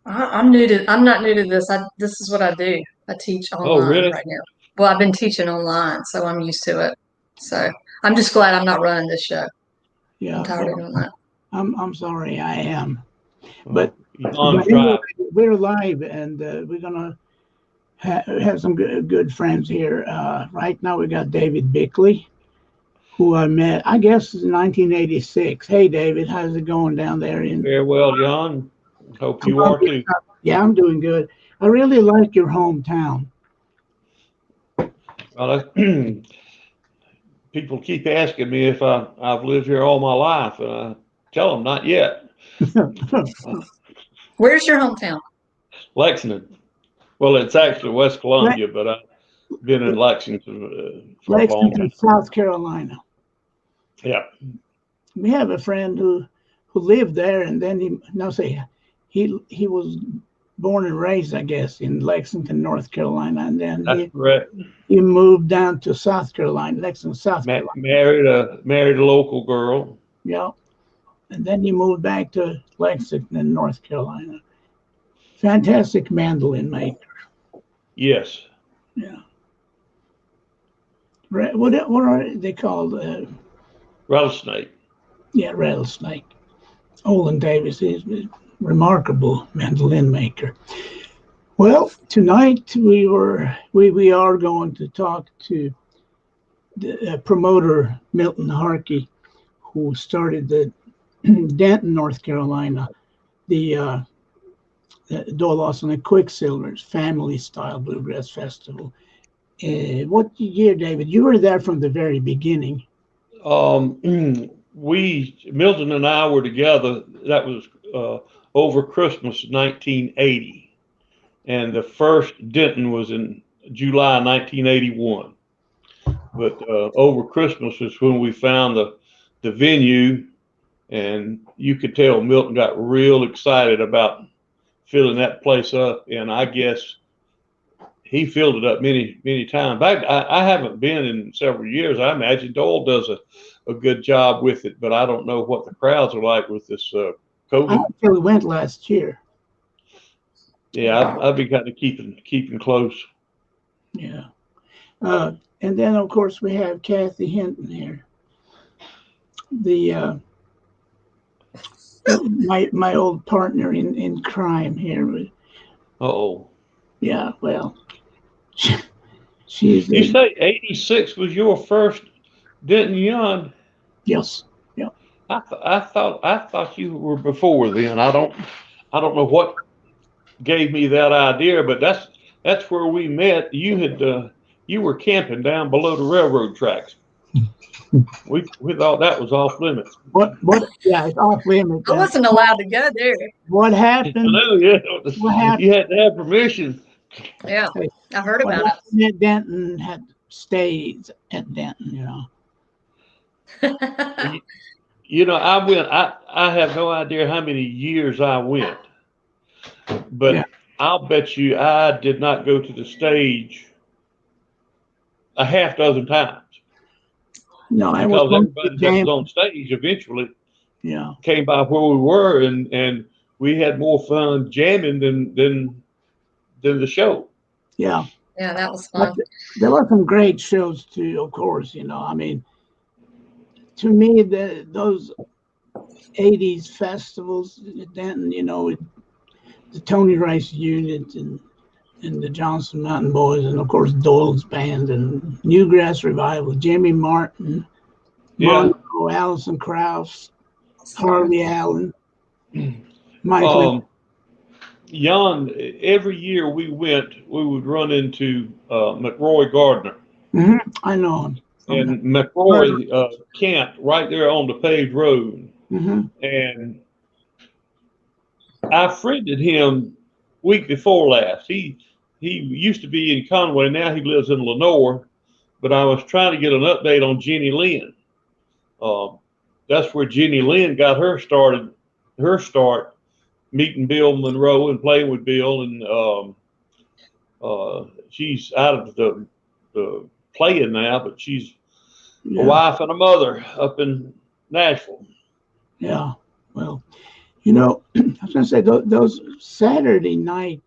I'm not new to this. This is what I do. I teach Oh, online really? right now. Well, I've been teaching online, so I'm used to it. So I'm just glad I'm not running this show. I'm Yeah, tired of well, doing that. I'm sorry, I am. But Well, John's anyway, driving. we're live, and we're gonna have some good friends here. Right now, we got David Bickley, who I met, I guess, in 1986. Hey, David, how's it going down there in Very well, John. Hope you are Columbia? too. Yeah, I'm doing good. I really like your hometown. Well, people keep asking me if I've lived here all my life, and I tell them not yet. Where's your hometown? Lexington. Well, it's actually West Le- Columbia, but I've been in Lexington for a long Lexington, time. South Carolina. Yeah. We have a friend who lived there, and then he was born and raised, I guess, in Lexington, North Carolina, and then That's he correct. he moved down to South Carolina, Lexington, South Carolina. Married a local girl. Yeah, and then he moved back to Lexington, North Carolina. Fantastic mandolin maker. Yes. Yeah. What are they called? Rattlesnake. Yeah, rattlesnake. Olin Davis is a remarkable mandolin maker. Well, tonight we are going to talk to the promoter Milton Harkey, who started the Denton, North Carolina, the Doyle Lawson and Quicksilver's family style bluegrass festival. What year, David? You were there from the very beginning. Um, Milton and I were together. That was over Christmas 1980, and the first Denton was in July 1981. But over Christmas is when we found the venue, and you could tell Milton got real excited about filling that place up, and I guess he filled it up many times. I haven't been in several years. I imagine Doyle does a good job with it, but I don't know what the crowds are like with this I COVID. actually went last year. Yeah, I've been kind of keeping close. Yeah. And then, of course, we have Kathy Hinton here. The my old partner in crime here. Oh, Yeah, well, she's you a say 86 was your first Denton Young? yes, yeah, I thought you were before then. I don't know what gave me that idea, but that's where we met. You were camping down below the railroad tracks. We thought that was off limits. what? Yeah, it's off limits. I And wasn't allowed to go there. what I happened? know, yeah. What happened? You had to have permission. Yeah, I heard What about happened at Denton had stayed at Denton. it. I went. I have no idea how many years I went, Yeah, but I'll bet you I did not go to the stage a half dozen times no, I was because going to everybody that jam. was on stage eventually Yeah, came by where we were, and we had more fun jamming than the show. yeah. Yeah, that was But fun. there were some great shows too, of course. I mean, to me, those '80s festivals at Denton, with the Tony Rice Unit and the Johnson Mountain Boys, and of course Doyle's band and Newgrass Revival, Jimmy Martin, Yeah. Monroe, Allison Krauss, Harley Allen, Michael. Um, Jan, every year we would run into McRoy Gardner, I know him from the. and McRoy camped right there on the paved road. Mm-hmm. And I friended him week before last. He used to be in Conway. Now he lives in Lenore. But I was trying to get an update on Jenny Lynn. Um, that's where Jenny Lynn got her start meeting Bill Monroe and playing with Bill. And she's out of the playing now, but she's a Yeah, wife and a mother up in Nashville. yeah. Well, You know, I was going to say those Saturday night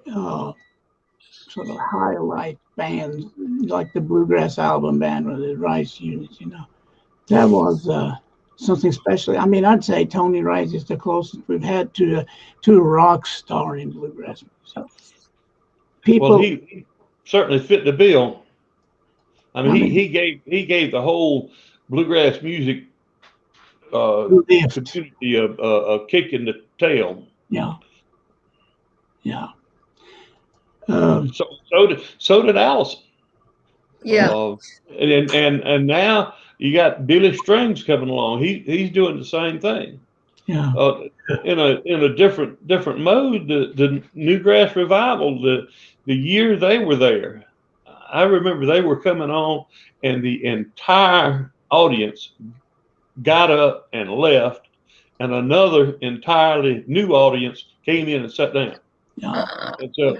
sort of highlight bands, like the Bluegrass album band or the Rice units, you know, that was something special. I mean, I'd say Tony Rice is the closest we've had to a rock star in bluegrass music. People, Well, he certainly fit the bill. I mean, I mean, he gave the whole bluegrass music lift. community a kick in the tail. Yeah, yeah. So did Allison. Yeah. And now you got Billy Strings coming along. He's doing the same thing. Yeah. In a different mode. The Newgrass Revival, the year they were there, I remember they were coming on, and the entire audience got up and left, and another entirely new audience came in and sat down. Yeah. And so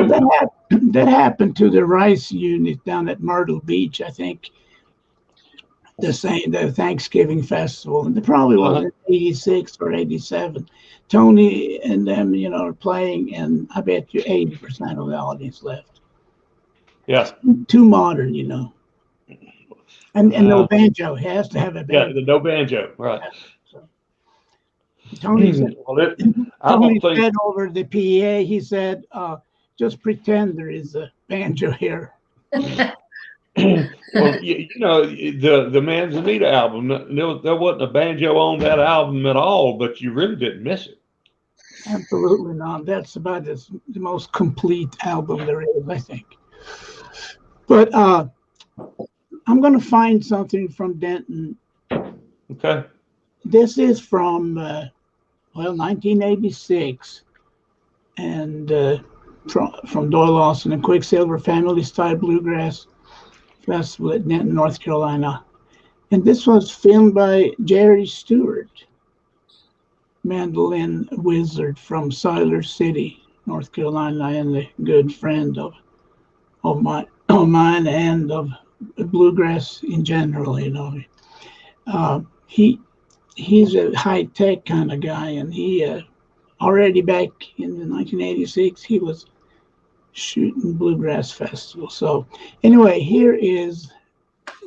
that happened to the Rice unit down at Myrtle Beach, I think. The Thanksgiving festival, and it probably was in '86 or '87. Tony and them, you know, are playing, and I bet you 80% of the audience left. Yeah. Too modern, you know. And no banjo. He has to have a banjo. Yeah, the no banjo, right. So, Tony said, Tony said over the PA, he said, just pretend there is a banjo here. Well, you know, the Manzanita album, there wasn't a banjo on that album at all, but you really didn't miss it. Absolutely not. That's about the most complete album there is, I think. But I'm going to find something from Denton. Okay. This is from, 1986, and from Doyle Lawson and Quicksilver Family Style Bluegrass Festival at Denton, North Carolina. And this was filmed by Jerry Stewart, mandolin wizard from Siler City, North Carolina, and a good friend of mine and of bluegrass in general. You know, he's a high tech kind of guy, and he already back in 1986 he was shooting bluegrass festival. So anyway, here is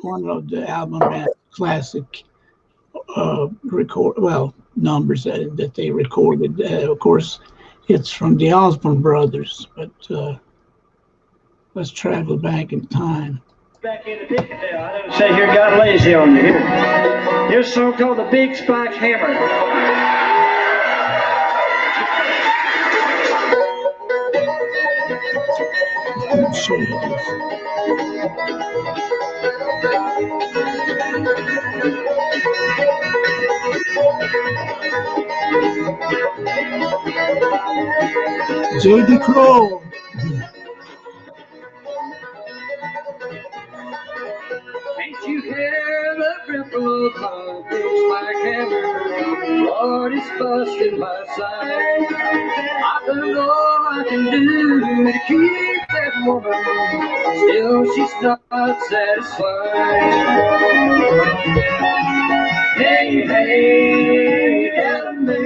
one of the album band classic numbers that they recorded. Of course, it's from the Osborne Brothers, but let's travel back in time. Back in the Pickendale, I don't say here got lazy on you. Here's a song called The Big Spike Hammer. J.D. Crowe. Can't you hear the ripple of my big spike hammer? Lord, it's busting my side. I've done all I can do to keep that woman, still she's not satisfied. Hey, hey, tell me,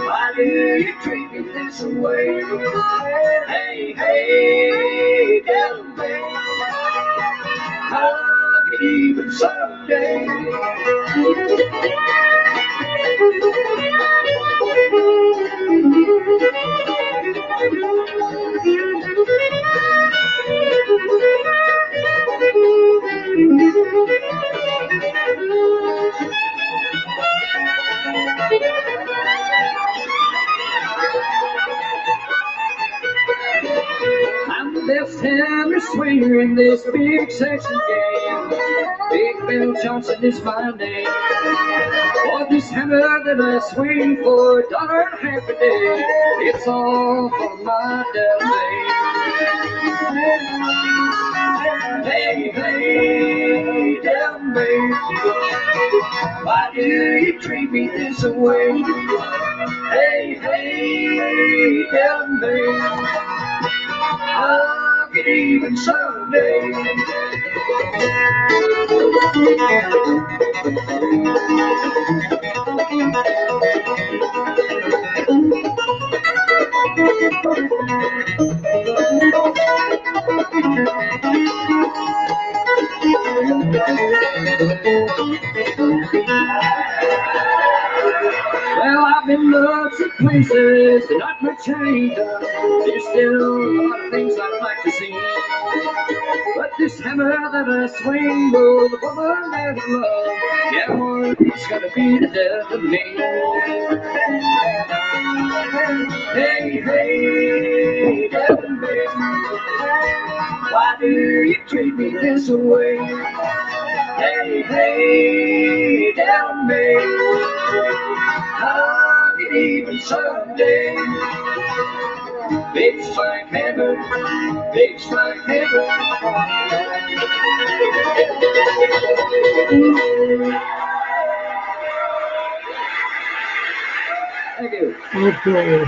why do you treat me this way? Hey, hey, tell me, how could even someday? I'm the best hammer swinger in this big section game. Big Bill Johnson is my name. For this hammer that I swing for $1.50 a day, it's all for my Delane. Hey, hey, Delane, why do you treat me this way? Hey, hey, Delane, I could even someday. Well, I've been lots of places and not much ain't done. There's still a lot of things I'd like to see. But this hammer that I swing, oh, the woman that I love, yeah, one's gonna be the death of me. Hey, hey, Devin, baby, why do you treat me this way? Hey, hey, Devin, baby, how could even someday? Big spike hammer, big spike hammer. Thank you. Okay.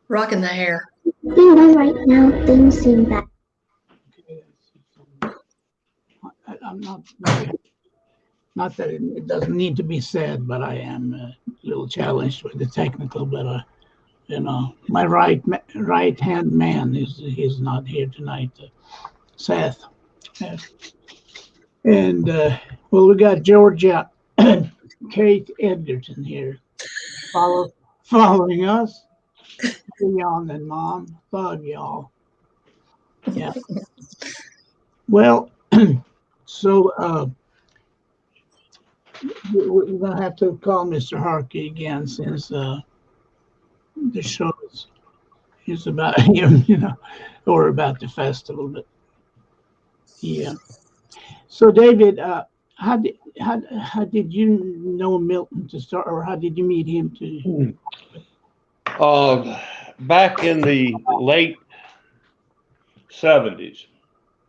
Rocking the hair. Right now, things seem bad. I'm not that it doesn't need to be said, but I am a little challenged with the technical. But you know, my right hand man he's not here tonight, Seth. And well, we got Georgia Kate Edgerton here, following us. Y'all and Mom, love y'all. Yeah. Well, so we're gonna have to call Mr. Harkey again since the show is about him, you know, or about the festival. But yeah. So David, how did you know Milton to start, or how did you meet him to? Back in the late 70s.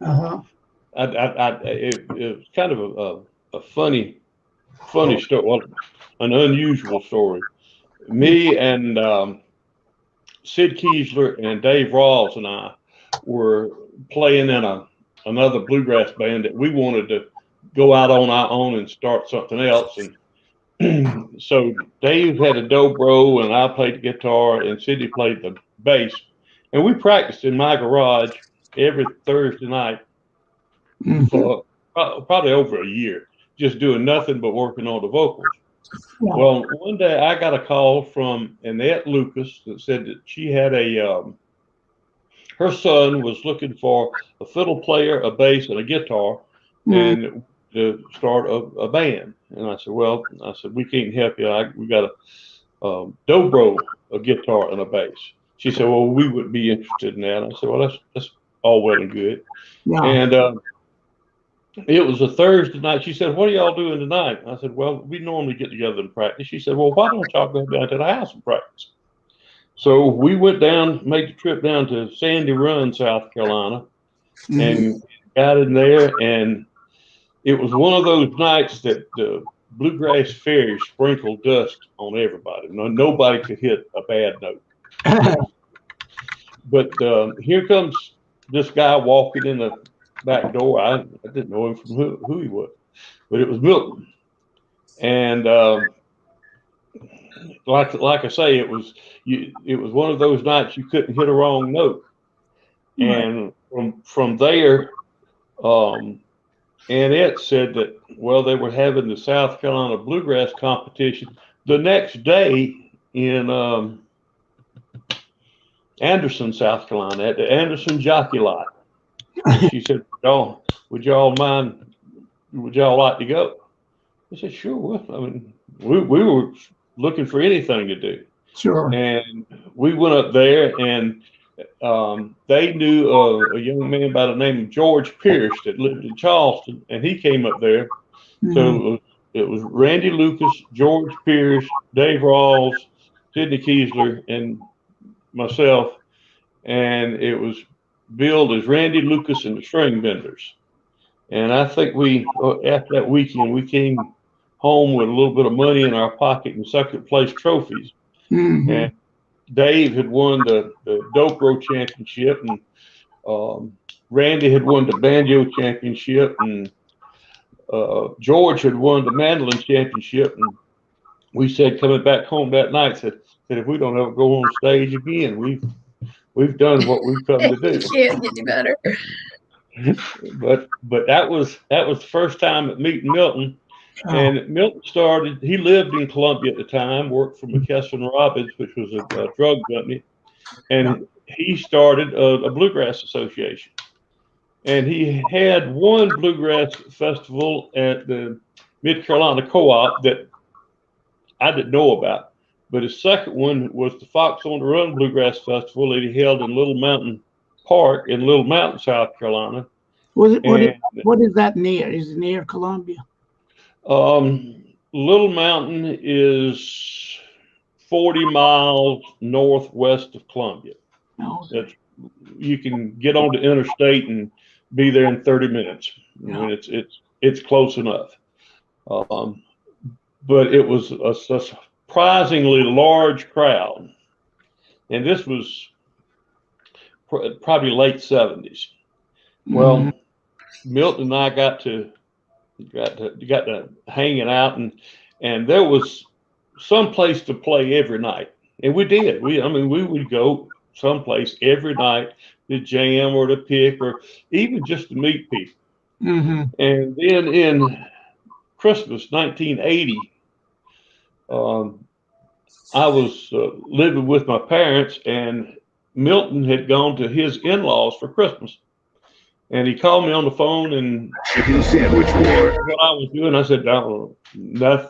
Uh-huh. It was kind of a funny story, well, an unusual story. Me and Sid Kiesler and Dave Rawls and I were playing in another bluegrass band that we wanted to go out on our own and start something else. And so Dave had a dobro and I played the guitar and Sidney played the bass. And we practiced in my garage every Thursday night for probably over a year, just doing nothing but working on the vocals. Yeah. Well, one day I got a call from Annette Lucas that said that she had her son was looking for a fiddle player, a bass, and a guitar, and to start a band. And I said, well, we can't help you. We got a dobro, a guitar, and a bass. She said, well, we would be interested in that. I said, well, that's all well and good. Yeah. And it was a Thursday night. She said, what are y'all doing tonight? I said, well, we normally get together and practice. She said, well, why don't y'all go down to the house and practice? So we went down, made the trip down to Sandy Run, South Carolina, and got in there. And it was one of those nights that the Bluegrass Fairy sprinkled dust on everybody. Nobody could hit a bad note. But here comes this guy walking in the back door. I didn't know him from who he was, but it was Milton. And like I say, it was one of those nights you couldn't hit a wrong note. And from there, Annette said that, well, they were having the South Carolina Bluegrass competition the next day in Anderson, South Carolina, at the Anderson Jockey Lot. She said, oh, would y'all like to go? I said, sure. Well, I mean, we were looking for anything to do. Sure. And we went up there, and they knew a young man by the name of George Pierce that lived in Charleston, and he came up there. So it was Randy Lucas, George Pierce, Dave Rawls, Sidney Kiesler, and myself. And it was billed as Randy Lucas and the String Benders. And I think after that weekend, we came home with a little bit of money in our pocket and second place trophies. And Dave had won the dobro championship, and Randy had won the banjo championship, and George had won the mandolin championship, and we said coming back home that night, said if we don't ever go on stage again, we've done what we've come to do. Can't get any better. But that was the first time at meeting Milton. And Milton started, he lived in Columbia at the time, worked for McKesson Robbins, which was a drug company. And he started a bluegrass association. And he had one bluegrass festival at the Mid Carolina Co-op that I didn't know about. But his second one was the Fox on the Run Bluegrass Festival that he held in Little Mountain Park in Little Mountain, South Carolina. What is that near? Is it near Columbia? Little Mountain is 40 miles northwest of Columbia. Okay. You can get on the interstate and be there in 30 minutes. I mean, it's close enough. But it was a surprisingly large crowd, and this was probably late 70s. Well, Milton and I got to hanging out, and there was some place to play every night, and we did. We would go someplace every night to jam or to pick or even just to meet people. And then in Christmas 1980, I was living with my parents, and Milton had gone to his in-laws for Christmas. And he called me on the phone and sandwich war. What I was doing, I said, no, nothing.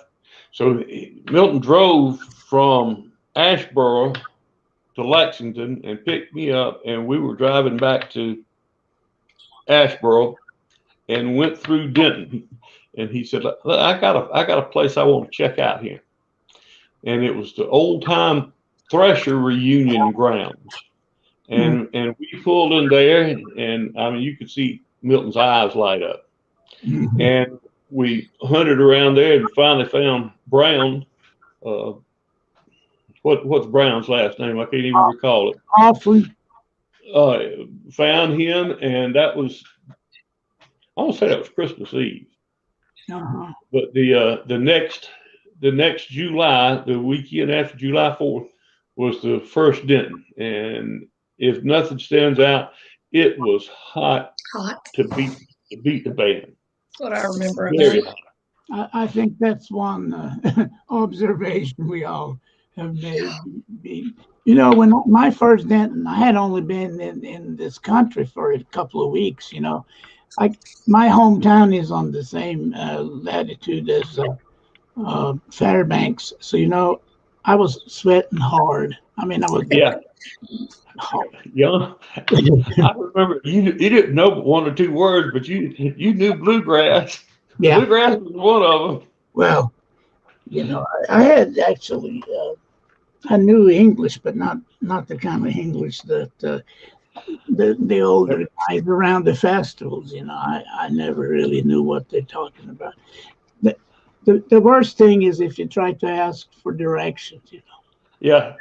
So Milton drove from Asheboro to Lexington and picked me up, and we were driving back to Asheboro and went through Denton. And he said, look, I got a place I want to check out here. And it was the old time Thresher reunion grounds. And we pulled in there, and I mean, you could see Milton's eyes light up. And we hunted around there and finally found Brown. What's Brown's last name? I can't even recall it. Awfully. Found him, and that was, I want to say that was Christmas Eve. But the next July, the weekend after July 4th, was the first Denton, and if nothing stands out, it was hot to beat the band. That's what I remember. Very hot. I think that's one observation we all have made. You know, when my first Denton, I had only been in this country for a couple of weeks. You know, my hometown is on the same latitude as Fairbanks, so you know, I was sweating hard. I mean, I was young. I remember you didn't know one or two words, but you knew bluegrass. Yeah, bluegrass was one of them. Well, you know, I had actually I knew English, but not the kind of English that the older guys around the festivals. You know, I never really knew what they're talking about. The worst thing is if you try to ask for directions. You know. Yeah.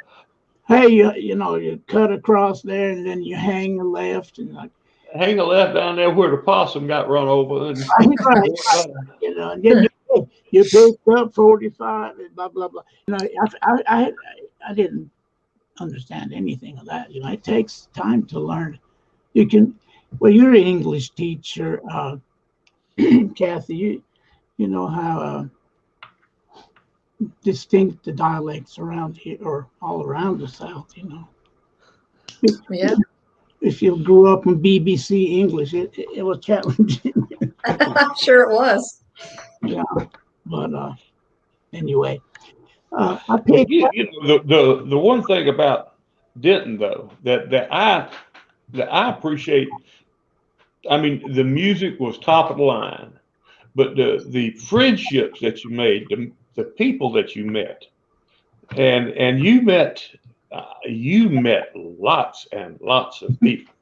Hey, you know, you cut across there and then you hang a left and like. Hang a left down there where the possum got run over. And right. You know, and then you picked up 45 and blah blah blah. You know, I didn't understand anything of that. You know, it takes time to learn. You can, well, you're an English teacher, Kathy. You know how distinct the dialects around here or all around the South, you know. Yeah. If you grew up in BBC English, it was challenging. I'm sure it was. Yeah, but anyway, I picked. You know, the one thing about Denton though that I appreciate. I mean, the music was top of the line, but the friendships that you made, the people that you met, and you met lots and lots of people.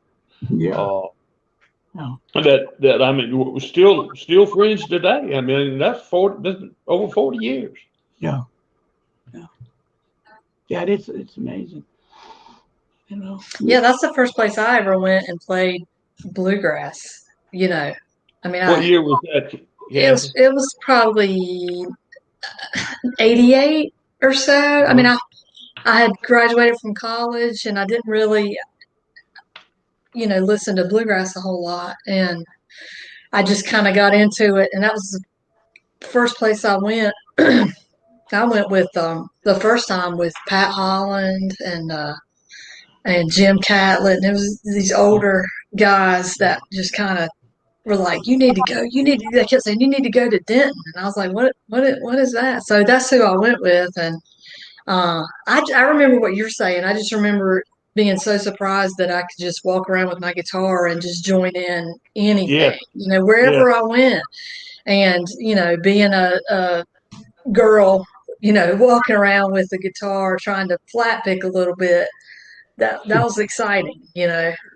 Yeah. That I mean, we're still friends today. I mean, that's over 40 years. Yeah. It's amazing. You know. Yeah, that's the first place I ever went and played bluegrass. You know, I mean, what year was that? Yeah. It was probably '88 or so. I mean, I had graduated from college and I didn't really, listen to bluegrass a whole lot. And I just kind of got into it. And that was the first place I went. I went with the first time with Pat Holland and Jim Catlett. And it was these older guys that just kind of were like, "You need to go. They kept saying, "You need to go to Denton." And I was like, what is that?" So that's who I went with. And I remember what you're saying. I just remember being so surprised that I could just walk around with my guitar and just join in Yes, anything, yes. wherever I went. And, being a girl, walking around with the guitar, trying to flat pick a little bit, that was exciting.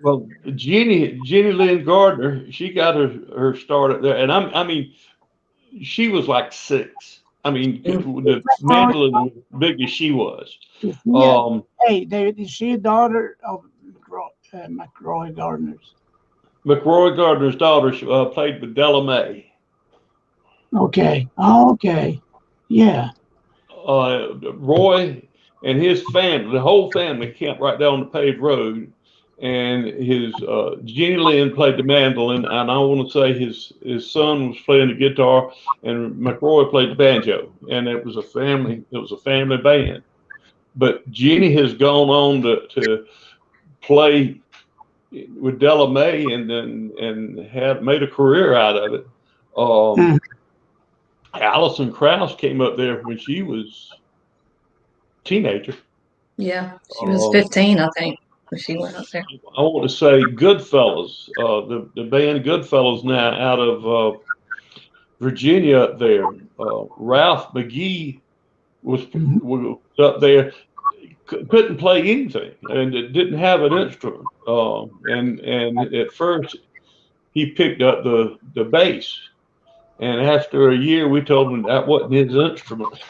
Well, Jenny Lynn Gardner, she got her start up there, and I mean, she was like 6. I mean, the mandolin was big as she was. Yeah. Hey, David, is she a daughter of McRoy Gardner's? McRoy Gardner's daughter played with Della Mae. Okay. Oh, okay. Yeah. Roy and his family, the whole family, camped right down the paved road. And his Jenny Lynn played the mandolin, and I want to say his son was playing the guitar, and McRoy played the banjo. And it was a family band. But Jenny has gone on to play with Della Mae and had made a career out of it. Alison Krauss came up there when she was a teenager. Yeah, she was 15, I think, when she went up there. I want to say Goodfellas, the band Goodfellas now out of Virginia up there. Ralph McGee was up there, couldn't play anything, and it didn't have an instrument. And at first he picked up the bass. And after a year, we told him that wasn't his instrument.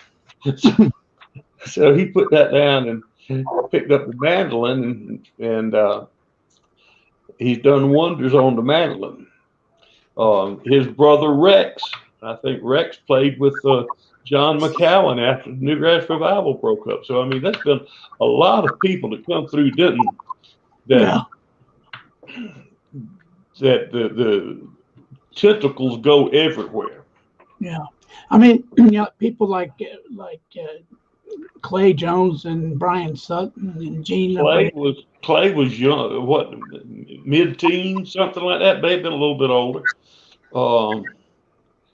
So he put that down and picked up the mandolin, and he's done wonders on the mandolin. His brother Rex, I think Rex played with John McCowan after the Newgrass Revival broke up. So, I mean, that's been a lot of people that come through Denton that the tentacles go everywhere. Yeah, I mean, people like Clay Jones and Brian Sutton and Gene. Clay was young, what, mid-teens, something like that. May have been a little bit older,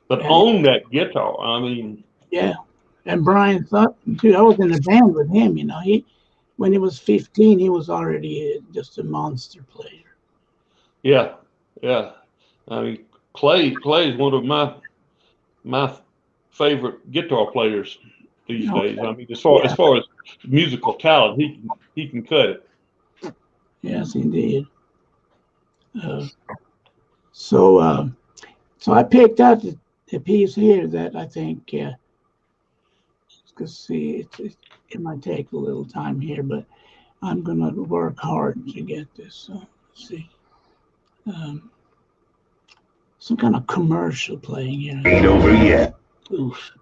but on that guitar, I mean. Yeah, and Brian Sutton too. I was in a band with him. When he was 15, he was already just a monster player. Yeah. I mean, Clay is one of my favorite guitar players these days. I mean, as far as musical talent, he can cut it. Yes, indeed. So I picked up the piece here that I think. Let's see, it might take a little time here, but I'm gonna work hard to get this. So let's see. Some kind of commercial playing here. Ain't over yet. Oof.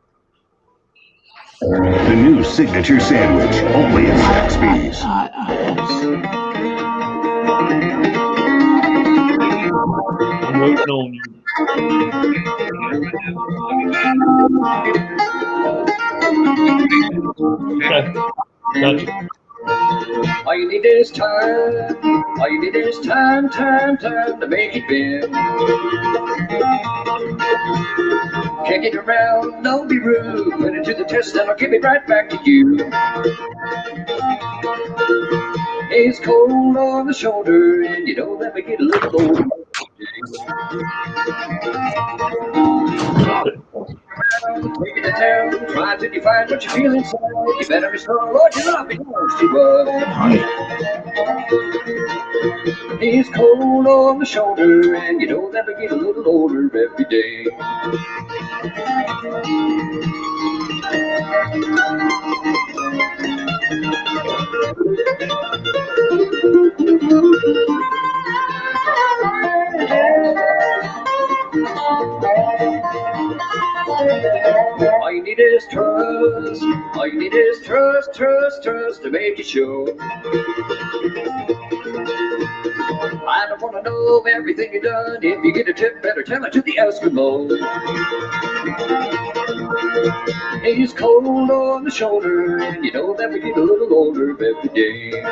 The new signature sandwich, only at Zaxby's. I'm waiting on you. Okay, gotcha. All you need is time. All you need is time to make it bend. Kick it around, don't be rude. Put it to the test and I'll give it right back to you. It's cold on the shoulder and you don't let me get a little older. Take it to town, try till you find what you feel inside. You better restore what you love belongs to us. It's cold on the shoulder, and you don't ever get a little older every day. All you need is trust. trust, trust, trust to make it show. I don't want to know everything you done. If you get a tip, better tell it to the Eskimo. He's cold on the shoulder, and you know that we get a little older every day.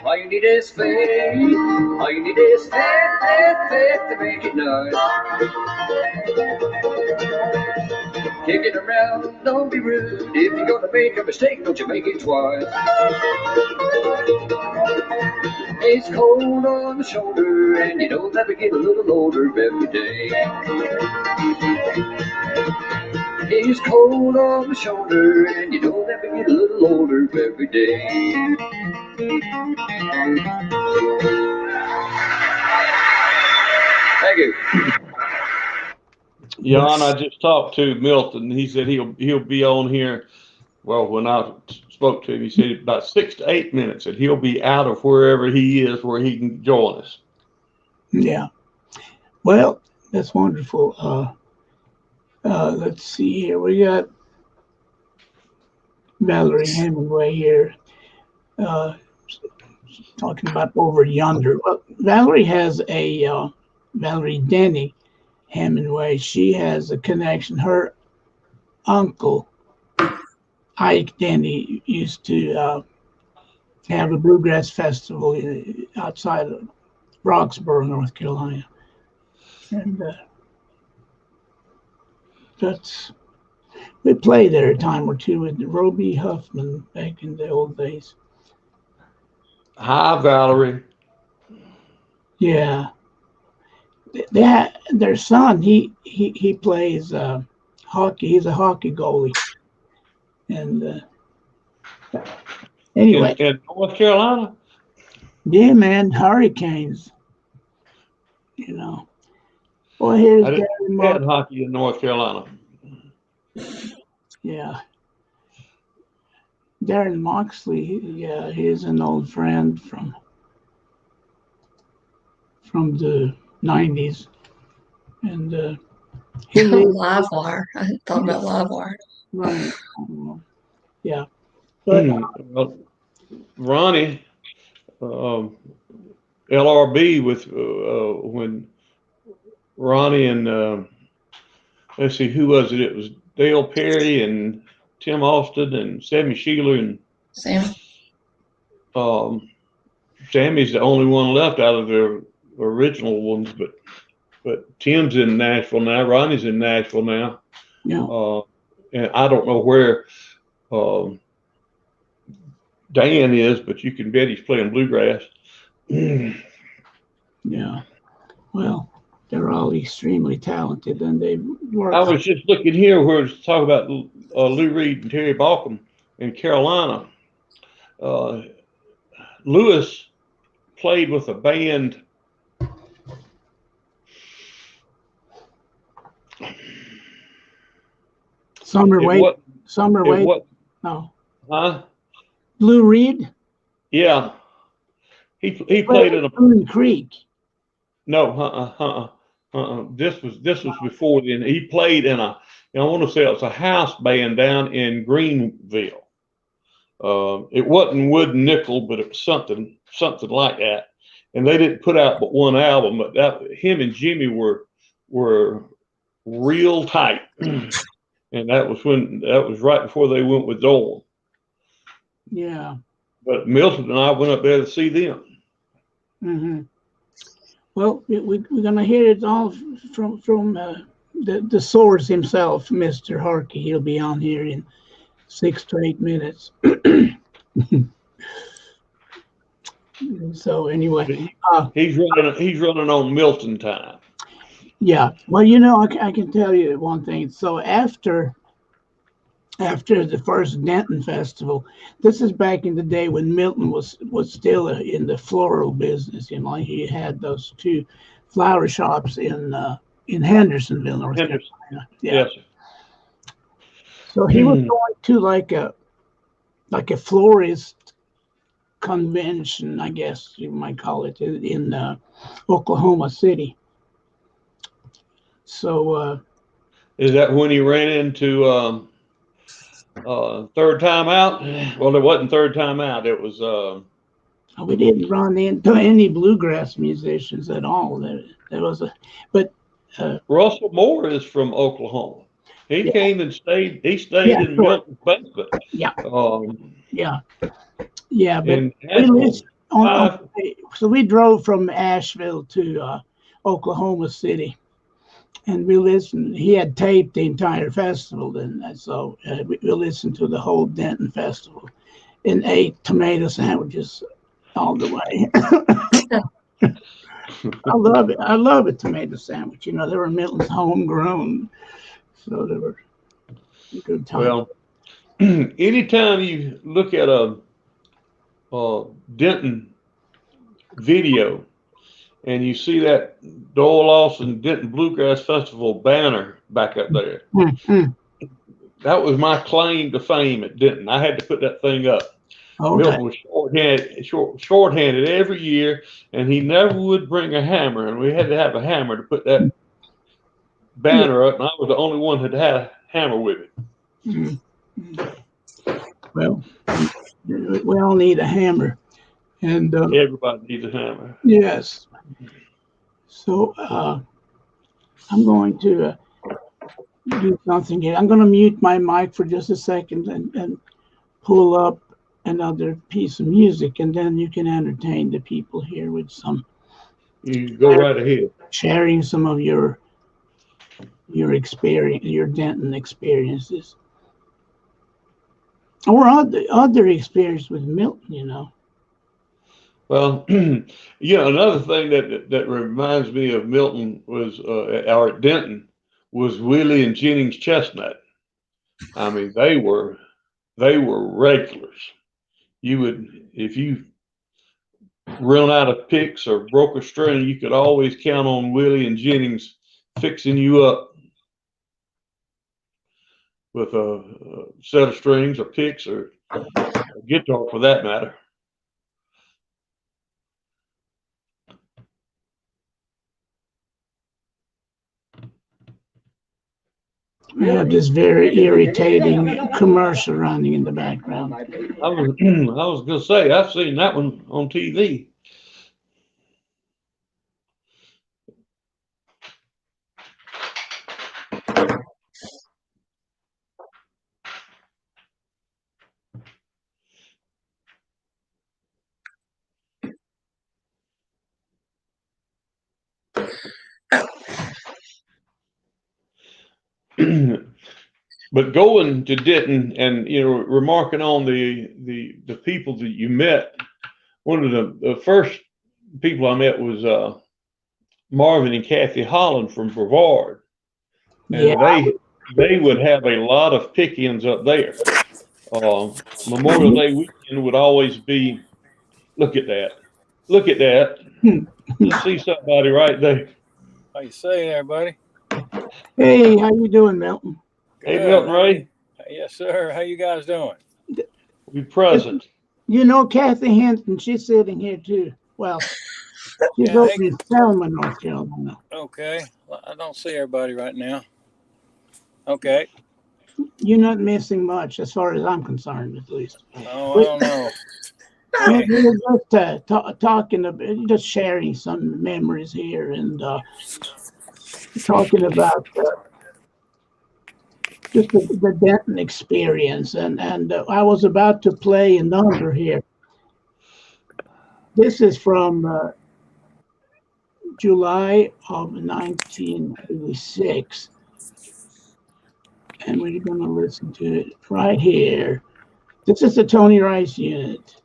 All you need is faith. All you need is faith, faith, faith to make it nice. Kick it around, don't be rude. If you're gonna make a mistake, don't you make it twice. It's cold on the shoulder, and you know that we get a little older every day. It's cold on the shoulder, and you know that we get a little older every day. Thank you. Jan, I just talked to Milton. He said he'll be on here. Well, when I spoke to him, he said about 6 to 8 minutes, and he'll be out of wherever he is, where he can join us. Yeah. Well, that's wonderful. Let's see here. We got Valerie Hemingway here talking about Over Yonder. Well, Valerie has a Valerie Denny Hemingway. She has a connection. Her uncle, Ike Denny, used to have a bluegrass festival outside of Roxborough, North Carolina. And we played there a time or two with Roby Huffman back in the old days. Hi, Valerie. Yeah. Their son, he plays hockey. He's a hockey goalie. And anyway. In North Carolina? Yeah, man, Hurricanes. You know. Well, here's I didn't Darren have Mark. hockey in North Carolina. Yeah. Darren Moxley, yeah, he's an old friend from the 90s. And he lives, Livewire. I thought about Livewire. right. Yeah. But Well, Ronnie, LRB with when Ronnie and let's see, who was it? It was Dale Perry and Tim Austin and Sammy Sheila and Sammy. Sammy's the only one left out of their original ones, but Tim's in Nashville now. Ronnie's in Nashville now. yeah. And I don't know where Dan is, but you can bet he's playing bluegrass. Yeah. Well, they're all extremely talented, and they work. I was just looking here where it's talking about Lou Reed and Terry Balcom in Carolina. Lewis played with a band. Summer Wade. No. Huh? Lou Reed. Yeah. He played in a Moon Creek. No, This was before then. He played in I want to say it was a house band down in Greenville. It wasn't Wood and Nickel, but it was something like that. And they didn't put out but one album, but him and Jimmy were real tight. And that was right before they went with Dolan. Yeah. But Milton and I went up there to see them. Mm-hmm. Well, we're going to hear it all from the source himself, Mr. Harkey. He'll be on here in 6 to 8 minutes. So anyway, he's running on Milton time. Yeah. Well, I can tell you one thing. So after the first Denton festival, this is back in the day when Milton was still in the floral business. He had those 2 flower shops in Hendersonville, North Carolina. Yeah. Yes. So he was going to like a florist convention, I guess you might call it, in Oklahoma City. So Is that when he ran into Third Time Out? Well, it wasn't Third Time Out. It was. we didn't run into any bluegrass musicians at all. There was Russell Moore is from Oklahoma. He Yeah. came and stayed. He stayed in sure. Milton's basement. Yeah. Yeah. But And we listened so we drove from Asheville to Oklahoma City, and we listened. He had taped the entire festival, and so we listened to the whole Denton festival and ate tomato sandwiches all the way. I love it. I love a tomato sandwich. You know, they were Milton's homegrown, so they were a good time. Well, anytime you look at a Denton video and you see that Doyle Lawson Denton Bluegrass Festival banner back up there, that was my claim to fame at Denton. I had to put that thing up. Okay. Milton was shorthanded every year, and he never would bring a hammer, and we had to have a hammer to put that banner up, and I was the only one that had a hammer with it. Well, we all need a hammer, and Everybody needs a hammer. yes. So I'm going to do something here. I'm going to mute my mic for just a second and pull up another piece of music, and then you can entertain the people here with some. You go right ahead. Sharing some of your experience, your Denton experiences, or other experience with Milton. You know. Well, another thing that reminds me of Milton was, or at Denton, was Willie and Jennings Chestnut. I mean, they were regulars. You would, if you run out of picks or broke a string, you could always count on Willie and Jennings fixing you up with a set of strings or picks or a guitar for that matter. We have this very irritating commercial running in the background. I was gonna say, I've seen that one on TV. But going to Denton and remarking on the people that you met, one of the first people I met was Marvin and Kathy Holland from Brevard, and they would have a lot of pick-ins up there. Memorial Day weekend would always be, look at that. I see somebody right there. How you say there, buddy? Hey, how you doing, Milton? Hey, Milton Ray. Yes, sir. How you guys doing? We present. You know Kathy Hinton, she's sitting here too. Well, she's over in Selma, North Carolina. Okay. Well, I don't see everybody right now. Okay. You're not missing much, as far as I'm concerned, at least. Oh, I don't know. We're just talking about, just sharing some memories here, and talking about just the Denton experience, and I was about to play a number here. This is from July of 1986, and we're going to listen to it right here. This is the Tony Rice Unit.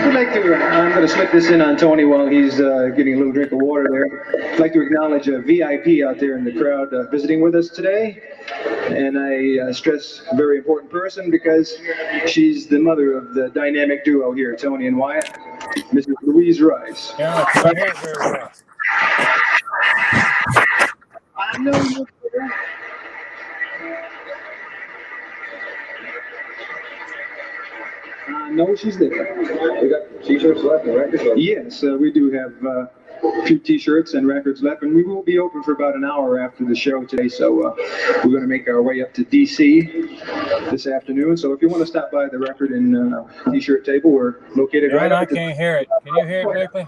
I'd like to, I'm going to slip this in on Tony while he's getting a little drink of water there. I'd like to acknowledge a VIP out there in the crowd visiting with us today. And I stress a very important person because she's the mother of the dynamic duo here, Tony and Wyatt, Mrs. Louise Rice. Yeah, right here, very well. No, no, no, she's there. We got t-shirts left and records left? Yes, we do have a few t-shirts and records left, and we will be open for about an hour after the show today, so we're going to make our way up to D.C. this afternoon. So if you want to stop by the record and t-shirt table, we're located right I up can't hear it. Can you hear it directly?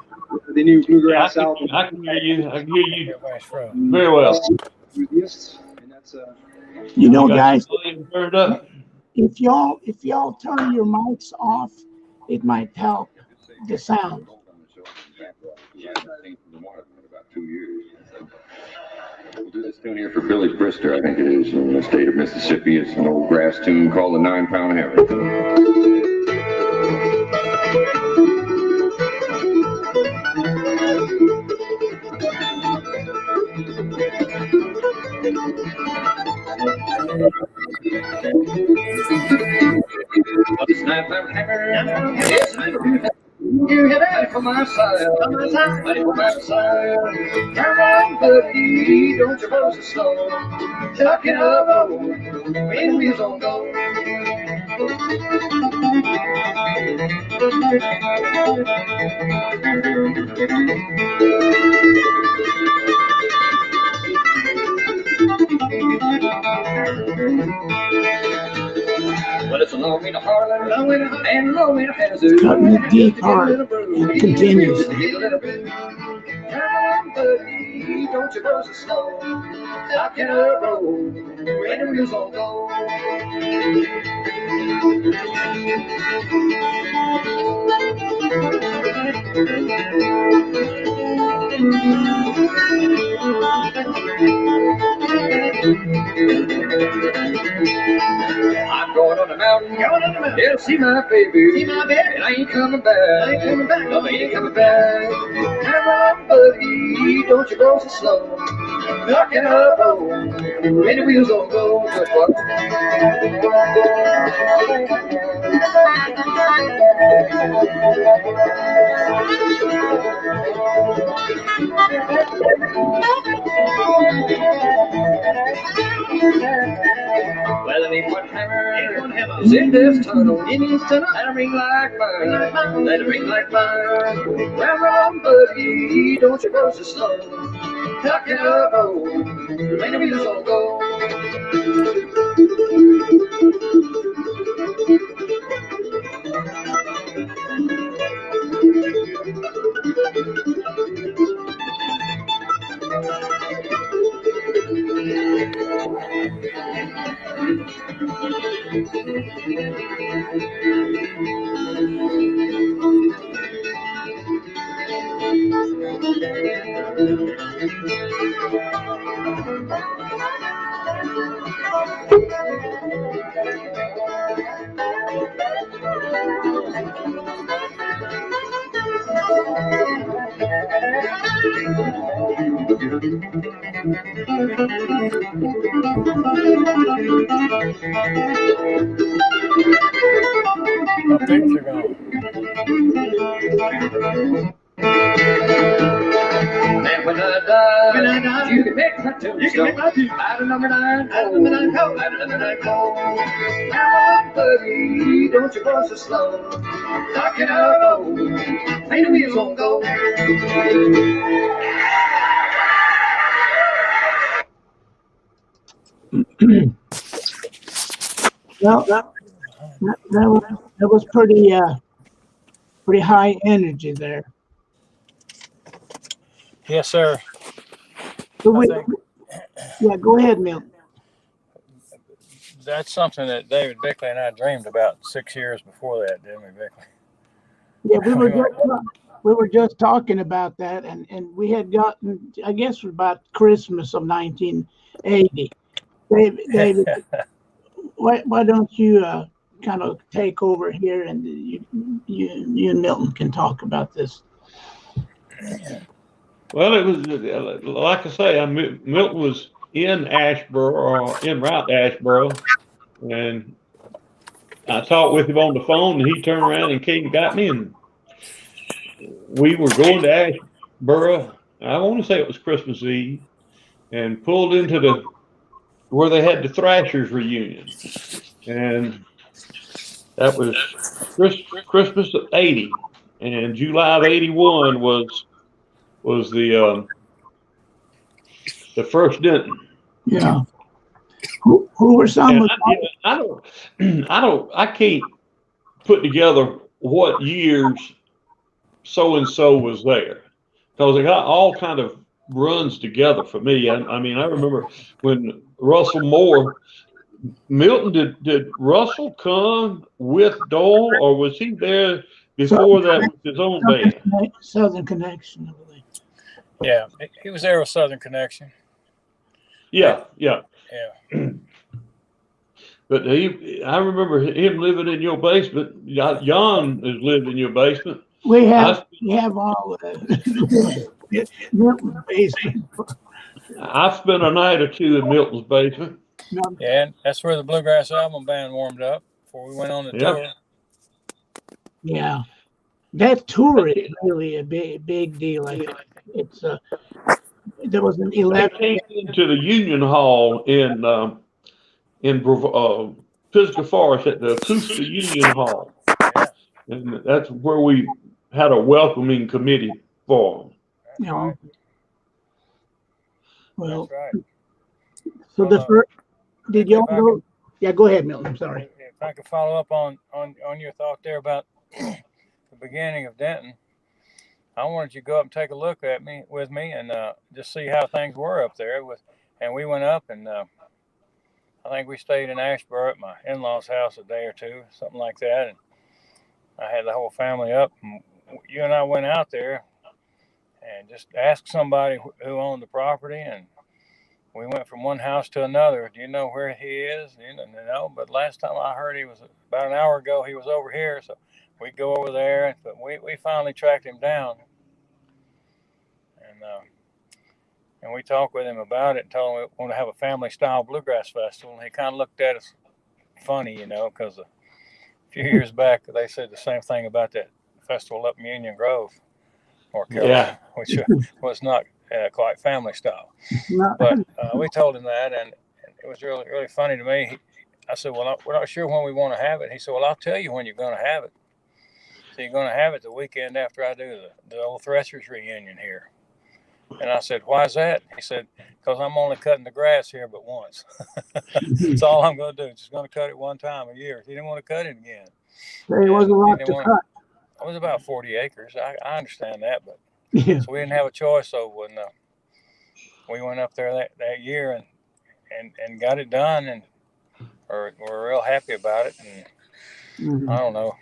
the new Bluegrass album. I can hear you. I can hear you Everybody's frozen. very well. Enthusiasts, and that's You know, got guys, the volume turned up. if y'all turn your mics off, it might help the sound. Yeah, I haven't seen from one of them in about 2 years. We'll do this tune here for Billy Brister, I think it is, in the state of Mississippi. It's an old grass tune called the 9-Pound Hammer. It's 9-pound hammer. Yes, you have it for my side. Money for my side. Come on, buddy, don't you go so slow. Tuck it up, when wheels on go. Well, it's a long way to Harlan, long way to and a long way to Hazard. Cutting it deep hard and continuously. Come on, buddy, don't you go so slow. Tuck it up, when the wheels on go. I'm going on the mountain, yeah, see my baby, and I ain't coming back, no, I ain't coming back. Come on, buddy, don't you go so slow. Knock it up, when the wheels don't go, just walk. Well, it ain't one hammer is in this tunnel, let it ring like mine, let it ring like mine. Well, on, buddy, don't you go so slow. Tuck it up, when the wheels don't go. My picture gone. And when I die, you can make my tombstone out of number 9, out of number 9 coat, out of number 9 coat. Come on, buddy, don't you go so slow. Knock it out, ain't the wheels won't go. Well, that was pretty high energy there. Yes, sir. So I think yeah, go ahead, Milton. that's something that David Bickley and I dreamed about 6 years before that, didn't we, Bickley? Yeah, we were just talking about that, and we had gotten, I guess, it was about Christmas of 1980. David, why don't you kind of take over here, and you and Milton can talk about this. Well, it was like I say, Milton was in Asheboro or en route to Asheboro, and I talked with him on the phone, and he turned around and came and got me, and we were going to Asheboro. I want to say it was Christmas Eve, and pulled into where they had the Thrashers reunion, and that was Christmas of '80, and July of '81 was the first Denton. Yeah. Who were some And of I can't put together what years so and so was there, because it got all kind of runs together for me. I mean, I remember when Russell Moore, Milton, did Russell come with Dole, or was he there before that with his own band? Southern Connection, I believe. Yeah, he was there with Southern Connection. Yeah. Yeah. But I remember him living in your basement. Jan has lived in your basement. We have all Milton's basement. I spent a night or two in Milton's basement. Yeah, and that's where the Bluegrass album band warmed up before we went on the tour. Yeah, that tour is really a big deal. I think it's there was an 11. They came into the Union Hall in Pisgah Forest at the Acoustic Union Hall, and that's where we had a welcoming committee for them. Yeah. Well, that's right. So the first, did y'all go? Yeah, go ahead, Milton. I'm sorry. If I could follow up on your thought there about the beginning of Denton, I wanted you to go up and take a look with me and just see how things were up there. And we went up and I think we stayed in Asheboro at my in-laws' house a day or two, something like that. And I had the whole family up, and you and I went out there and just asked somebody who owned the property, and we went from one house to another. Do you know where he is? No, but last time I heard he was about an hour ago, he was over here. So we go over there, but we finally tracked him down. And we talked with him about it and told him we want to have a family-style bluegrass festival. And he kind of looked at us funny, because a few years back they said the same thing about that festival up in Union Grove, North Carolina, which was not quite family style. But we told him that, and it was really, really funny to me. I said, well, we're not sure when we want to have it. He said, well, I'll tell you when you're going to have it. So you're going to have it the weekend after I do the old Threshers reunion here. And I said, why is that? He said, because I'm only cutting the grass here but once. That's all I'm going to do. Just going to cut it one time a year. He didn't want to cut it again. There wasn't a lot to cut. It was about 40 acres. I understand that, but so we didn't have a choice. So when we went up there that year and got it done, and we're real happy about it. And I don't know,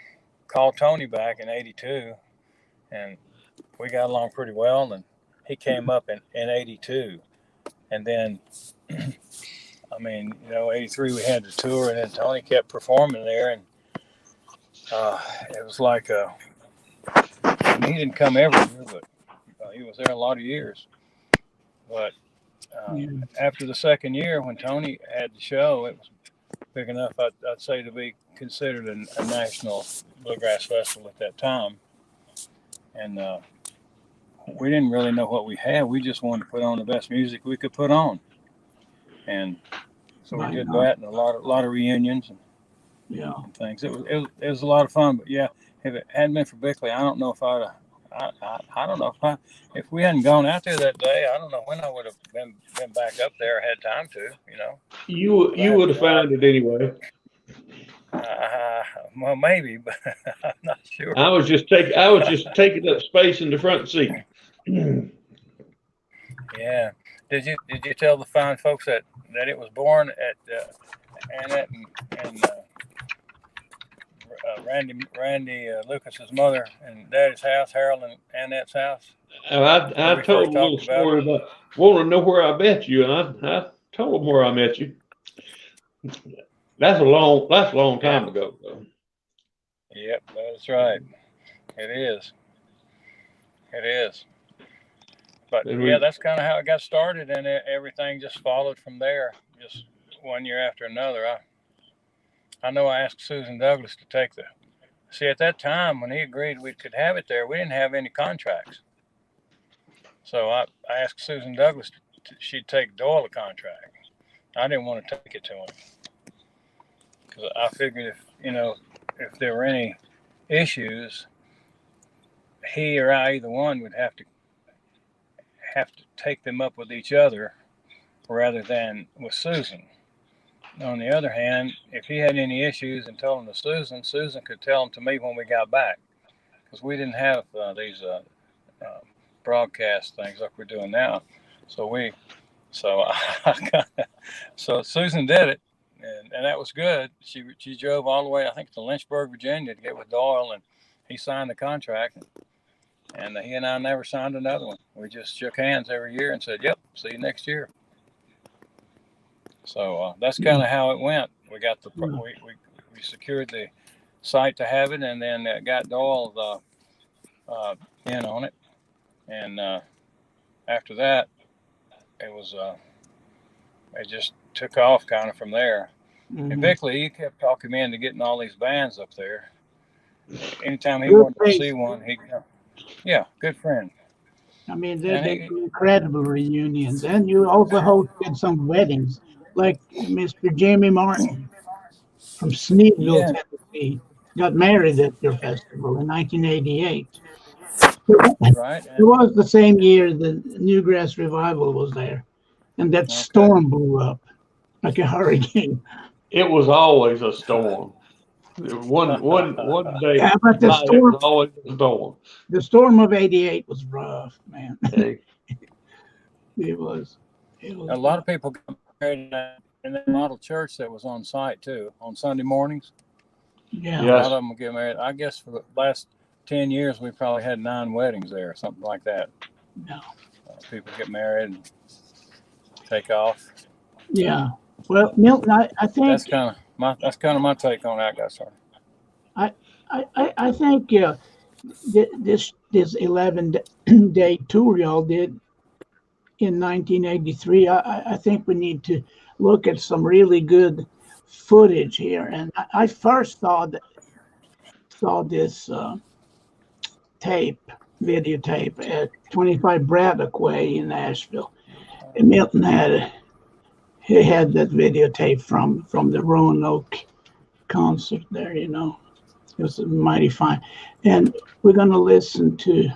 called Tony back in '82, and we got along pretty well. And he came up in '82, and then '83 we had the tour, and then Tony kept performing there, and it was like he didn't come every year, but he was there a lot of years. But after the second year, when Tony had the show, it was big enough, I'd say, to be considered a national bluegrass festival at that time. And we didn't really know what we had. We just wanted to put on the best music we could put on. And so we did that, and a lot of reunions and things. It was a lot of fun. But if it hadn't been for Bickley, I don't know if I don't know if we hadn't gone out there that day. I don't know when I would have been back up there or had time to. You would have found it anyway. Well, maybe, but I'm not sure. I was just taking up space in the front seat. Yeah. Did you tell the fine folks that it was born at Annette and Randy Lucas's mother and Daddy's house, Harold and Annette's house? I told a little story about wanting to know where I met you, and I told them where I met you. That's a long time ago, though. Yep, that's right. It is. But that's kind of how it got started, and everything just followed from there, just one year after another. I know I asked Susan Douglas to take at that time when he agreed we could have it there, we didn't have any contracts. So I asked Susan Douglas she'd take Doyle a contract. I didn't want to take it to him because I figured if there were any issues, he or I, either one, would have to take them up with each other rather than with Susan. On the other hand, if he had any issues and told them to Susan, Susan could tell them to me when we got back, because we didn't have these broadcast things like we're doing now. So Susan did it, and that was good. She drove all the way, I think, to Lynchburg, Virginia, to get with Doyle, and he signed the contract. And he and I never signed another one. We just shook hands every year and said, "Yep, see you next year." So that's kind of how it went. We got we secured the site to have it, and then got Doyle in on it. And after that, it just took off kind of from there. Mm-hmm. And Bickley, he kept talking me into getting all these bands up there. Anytime he wanted to see one, he'd come. Yeah, good friend. I mean, they've been incredible reunions. And you also hosted some weddings, like Mr. Jamie Martin from Sneedville, Tennessee, got married at your festival in 1988. Right. It was the same year the Newgrass Revival was there, and that storm blew up like a hurricane. It was always a storm. One day, yeah, but the storm was always a storm. The storm of '88 was rough, man. Hey. It was. A lot of people got married in the model church that was on site too on Sunday mornings. Yeah, a lot of them would get married. I guess for the last 10 years, we probably had 9 weddings there, something like that. No, people get married and take off. Yeah. Well, Milton, I think that's kind of my take on that, guys. Sorry. I think this 11-day tour y'all did in 1983. I think we need to look at some really good footage here. And I first saw this videotape at 25 Braddock Way in Nashville. And Milton had that videotape from the Roanoke concert there, you know. It was mighty fine. And we're going to listen to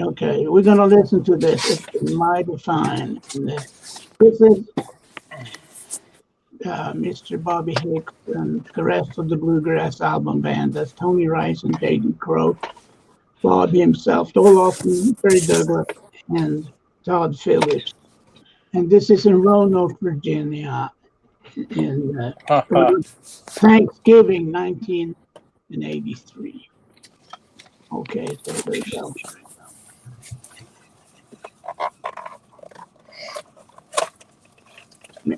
okay, we're going to listen to this. It's mighty fine. And this is Mr. Bobby Hicks and the rest of the Bluegrass album band. That's Tony Rice and Dayton Crow, Bobby himself, Doyle Austin, Terry Douglas, and Todd Phillips. And this is in Roanoke, Virginia, in Thanksgiving 1983. Okay, so there you go.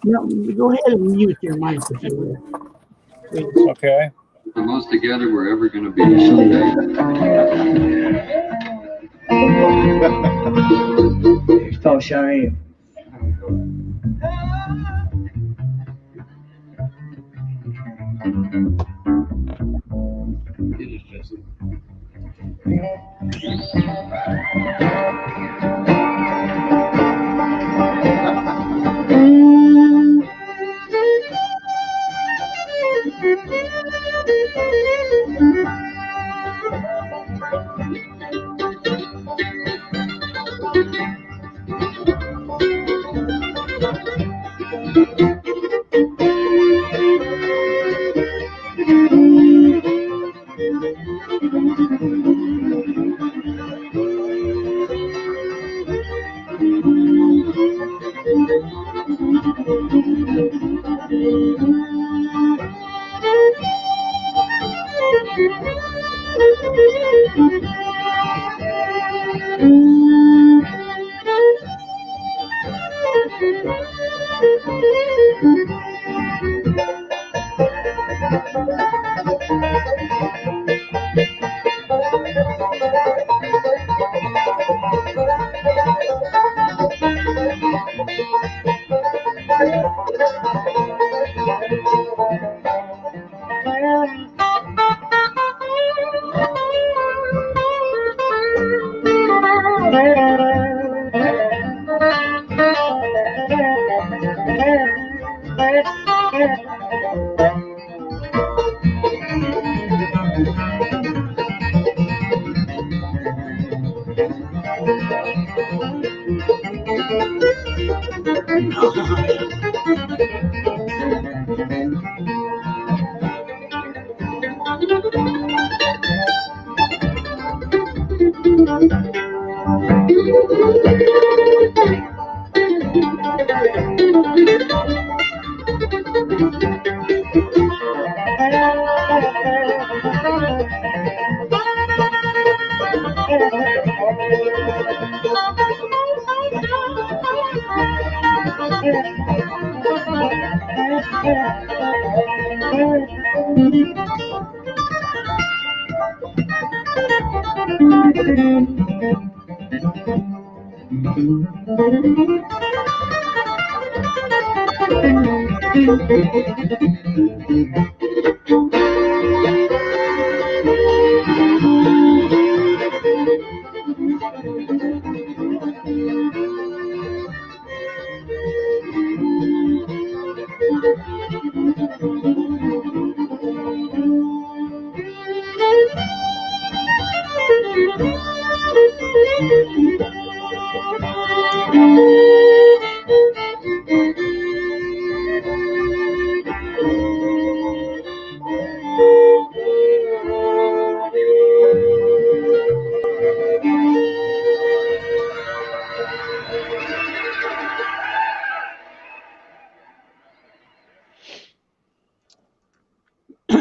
No, go ahead and mute your mic if you will. Please. Okay. The most together we're ever going to be someday. Stop sharing.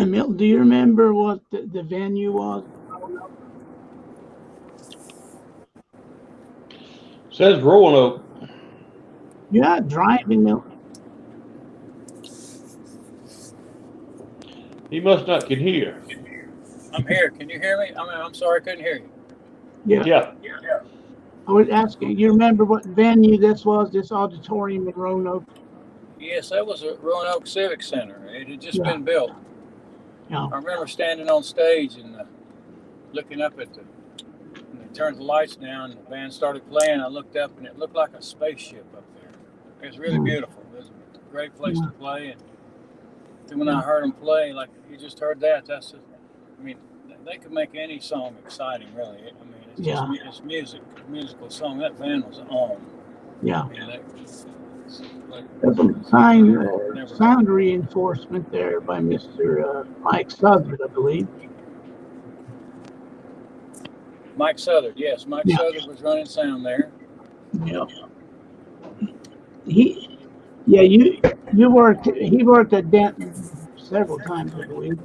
Milton, do you remember what the venue was? Says Roanoke. You're not driving, Milton. He must not can hear. I'm here. Can you hear me? I'm sorry, I couldn't hear you. Yeah. I was asking, you remember what venue this was, this auditorium in Roanoke? Yes, that was a Roanoke Civic Center. It had just been built. Yeah. I remember standing on stage and looking up at when they turned the lights down and the band started playing. I looked up and it looked like a spaceship up there. It was really beautiful. It was a great place to play. And then when I heard them play, like you just heard that, they could make any song exciting, really. I mean, it's just it's music, a musical song. That band was on. Yeah. There's some sound reinforcement there by Mr. Mike Southard, I believe. Mike Southard, yes. Mike Southard was running sound there. Yeah. He worked at Denton several times, I believe.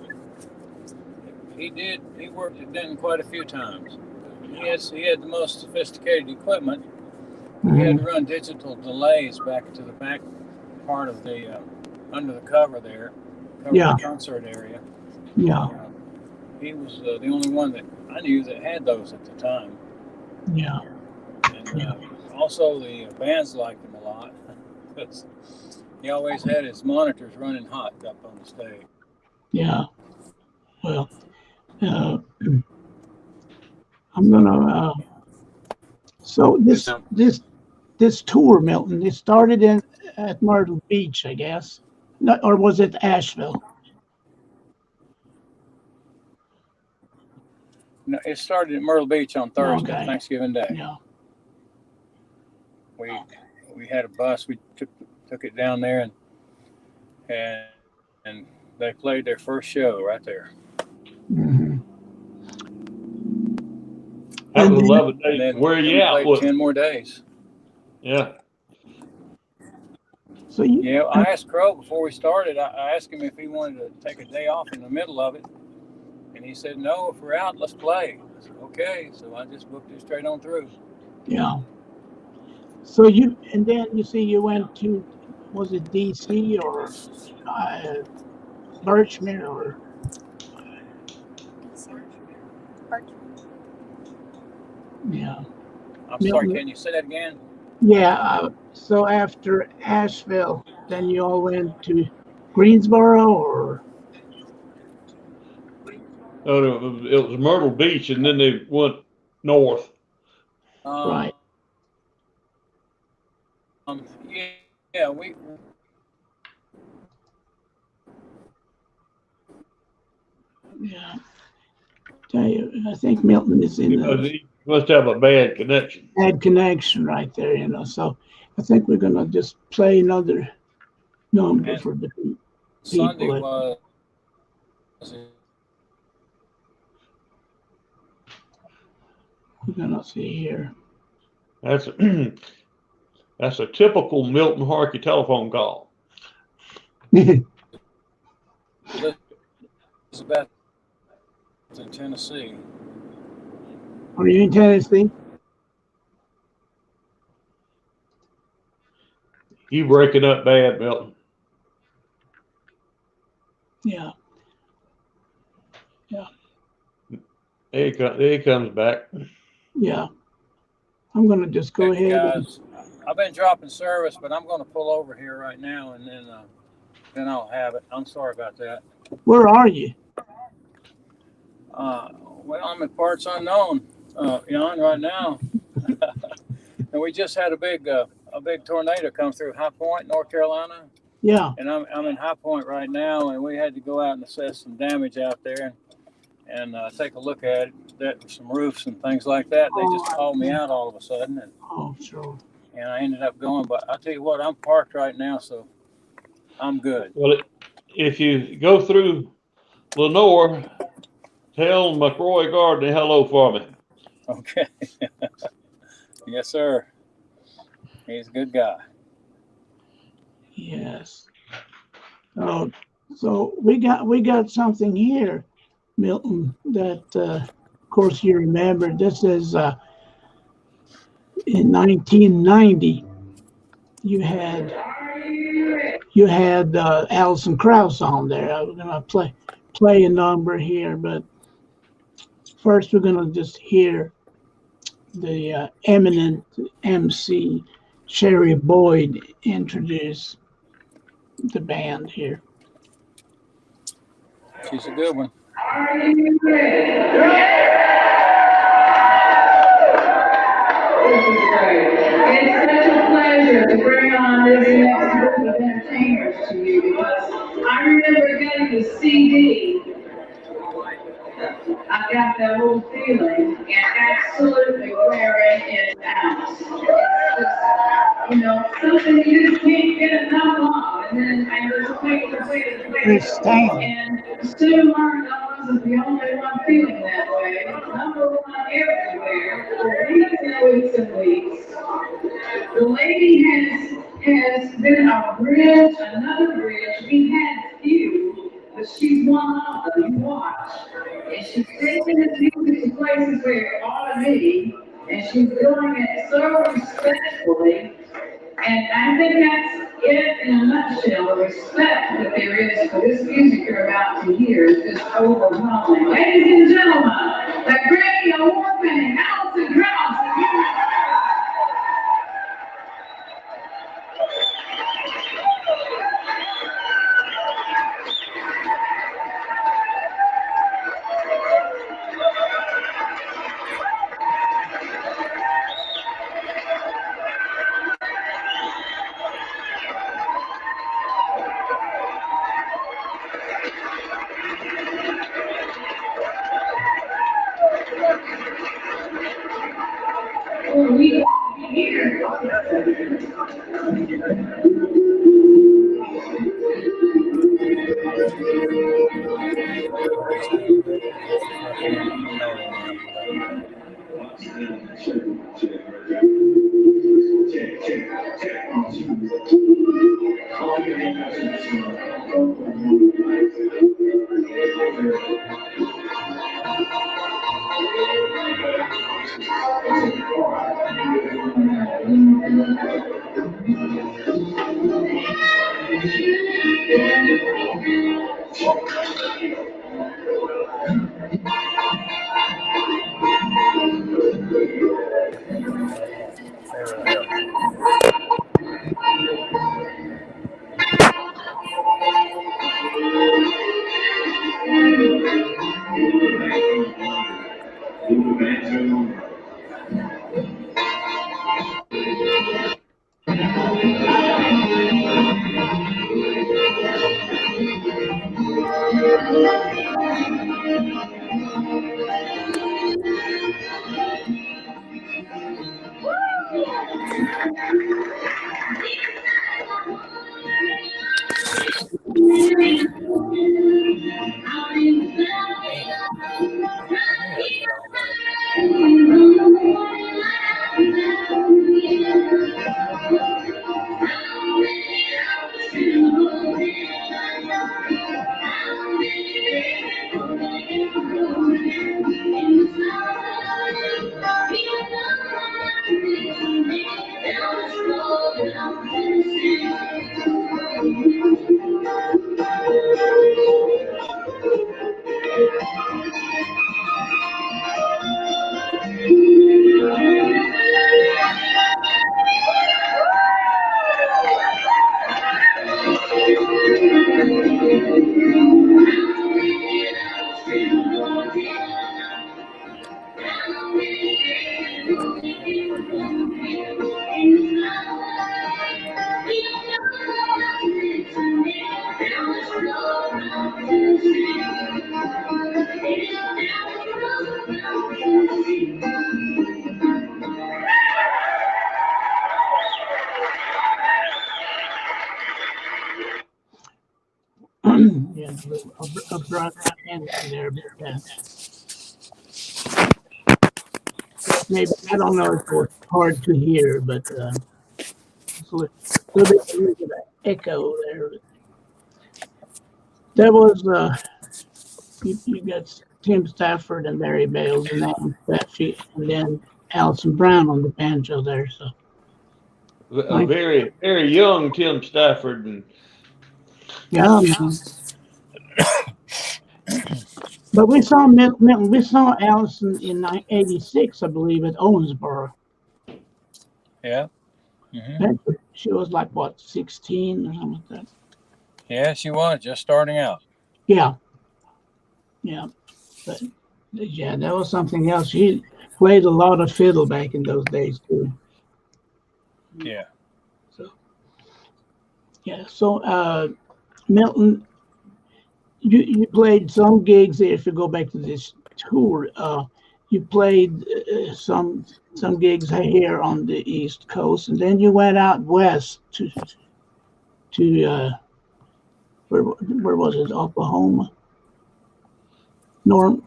He did. He worked at Denton quite a few times. He had the most sophisticated equipment. He had to run digital delays back to the back part of the under the cover there, the concert area. Yeah. He was the only one that I knew that had those at the time. Yeah. And also the bands liked him a lot because he always had his monitors running hot up on the stage. Yeah. Well, I'm gonna. So this tour, Milton, it started at Myrtle Beach, I guess, or was it Asheville? No, it started at Myrtle Beach on Thursday, Thanksgiving Day. Yeah. We had a bus. We took it down there, and they played their first show right there. Mm-hmm. That was 11 days. Where are you at? 10 more days. Yeah. So I asked Crow before we started. I asked him if he wanted to take a day off in the middle of it, and he said, "No, if we're out, let's play." I said, "Okay." So I just booked it straight on through. Yeah. So you went to, was it DC or Birchmere or? Yeah. I'm sorry, can you say that again? Yeah. So after Asheville, then you all went to Greensboro or? Oh, it was Myrtle Beach, and then they went north. Right. Yeah, we. Yeah. Tell you, I think Milton is in the. Must have a bad connection. Bad connection right there, you know. So I think we're gonna just play another number And for the Sunday people. was We're gonna see here. That's that's a typical Milton Harkey telephone call. Elizabeth in Tennessee. Are you in Tennessee? You breaking up bad, Milton. Yeah. There he comes back. Yeah. I'm gonna just go Hey, ahead. guys, I've been dropping service, but I'm going to pull over here right now, and then I'll have it. I'm sorry about that. Where are you? Well, I'm in parts unknown, Jan, right now. And we just had a big tornado come through High Point, North Carolina. Yeah. And I'm in High Point right now, and we had to go out and assess some damage out there and take a look at it. That some roofs and things like that. They just called me out all of a sudden, Sure. and I ended up going. But I tell you what, I'm parked right now, so I'm good. Well, if you go through Lenore, tell McRoy Gardner hello for me. Okay. Yes, sir. He's a good guy. Yes. Oh, so we got something here, Milton, that of course you remember. This is in 1990. You had Alison Krauss on there. I was gonna play a number here, but first we're gonna just hear the eminent MC Sherry Boyd introduce the band here. She's a good one. Are you ready? It's such a pleasure to bring on this next group of entertainers to you because I remember getting the CD. I got that old feeling and absolutely wearing it out. It's just, something you just can't get enough of. And then I just wait. And soon learned I wasn't the only one feeling that way. Number one everywhere for weeks and weeks and weeks. The lady has been a bridge, another bridge. We had few, but she's one of them. You watch. And she's taking this music to places where it ought to be, and she's doing it so respectfully. And I think that's it in a nutshell. The respect that there is for this music you're about to hear is just overwhelming. Ladies and gentlemen, the great award-winning Alison Krauss. Yeah, a brush in there, but maybe I don't know if it was hard to hear, but it's a little bit of an echo there. There was you got Tim Stafford and Mary Bales and Alan Stafford, and then Alison Brown on the banjo there. So A very, very young Tim Stafford. And yeah, man. But we saw Milton. We saw Allison in '86, I believe, at Owensboro. Yeah. She was like what, 16 or something like that. Yeah, she was just starting out. Yeah. But yeah, that was something else. She played a lot of fiddle back in those days too. Yeah. So Milton, you played some gigs there. If you go back to this tour, you played some gigs here on the East Coast, and then you went out west to where was it? Oklahoma. Norman,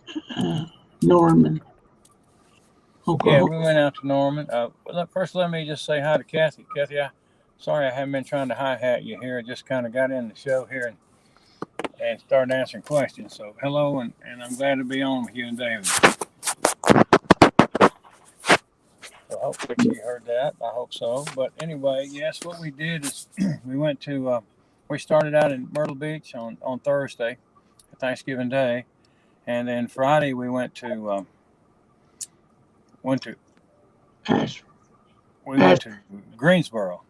Oklahoma. Yeah, we went out to Norman. First, let me just say hi to Kathy. Kathy, sorry I haven't been trying to hi-hat you here. I just kind of got in the show here and started answering questions. So hello, and I'm glad to be on with you and David. So hopefully you heard that. I hope so. But anyway, yes, what we did is we started out in Myrtle Beach on Thursday, Thanksgiving Day, and then Friday we went to Greensboro,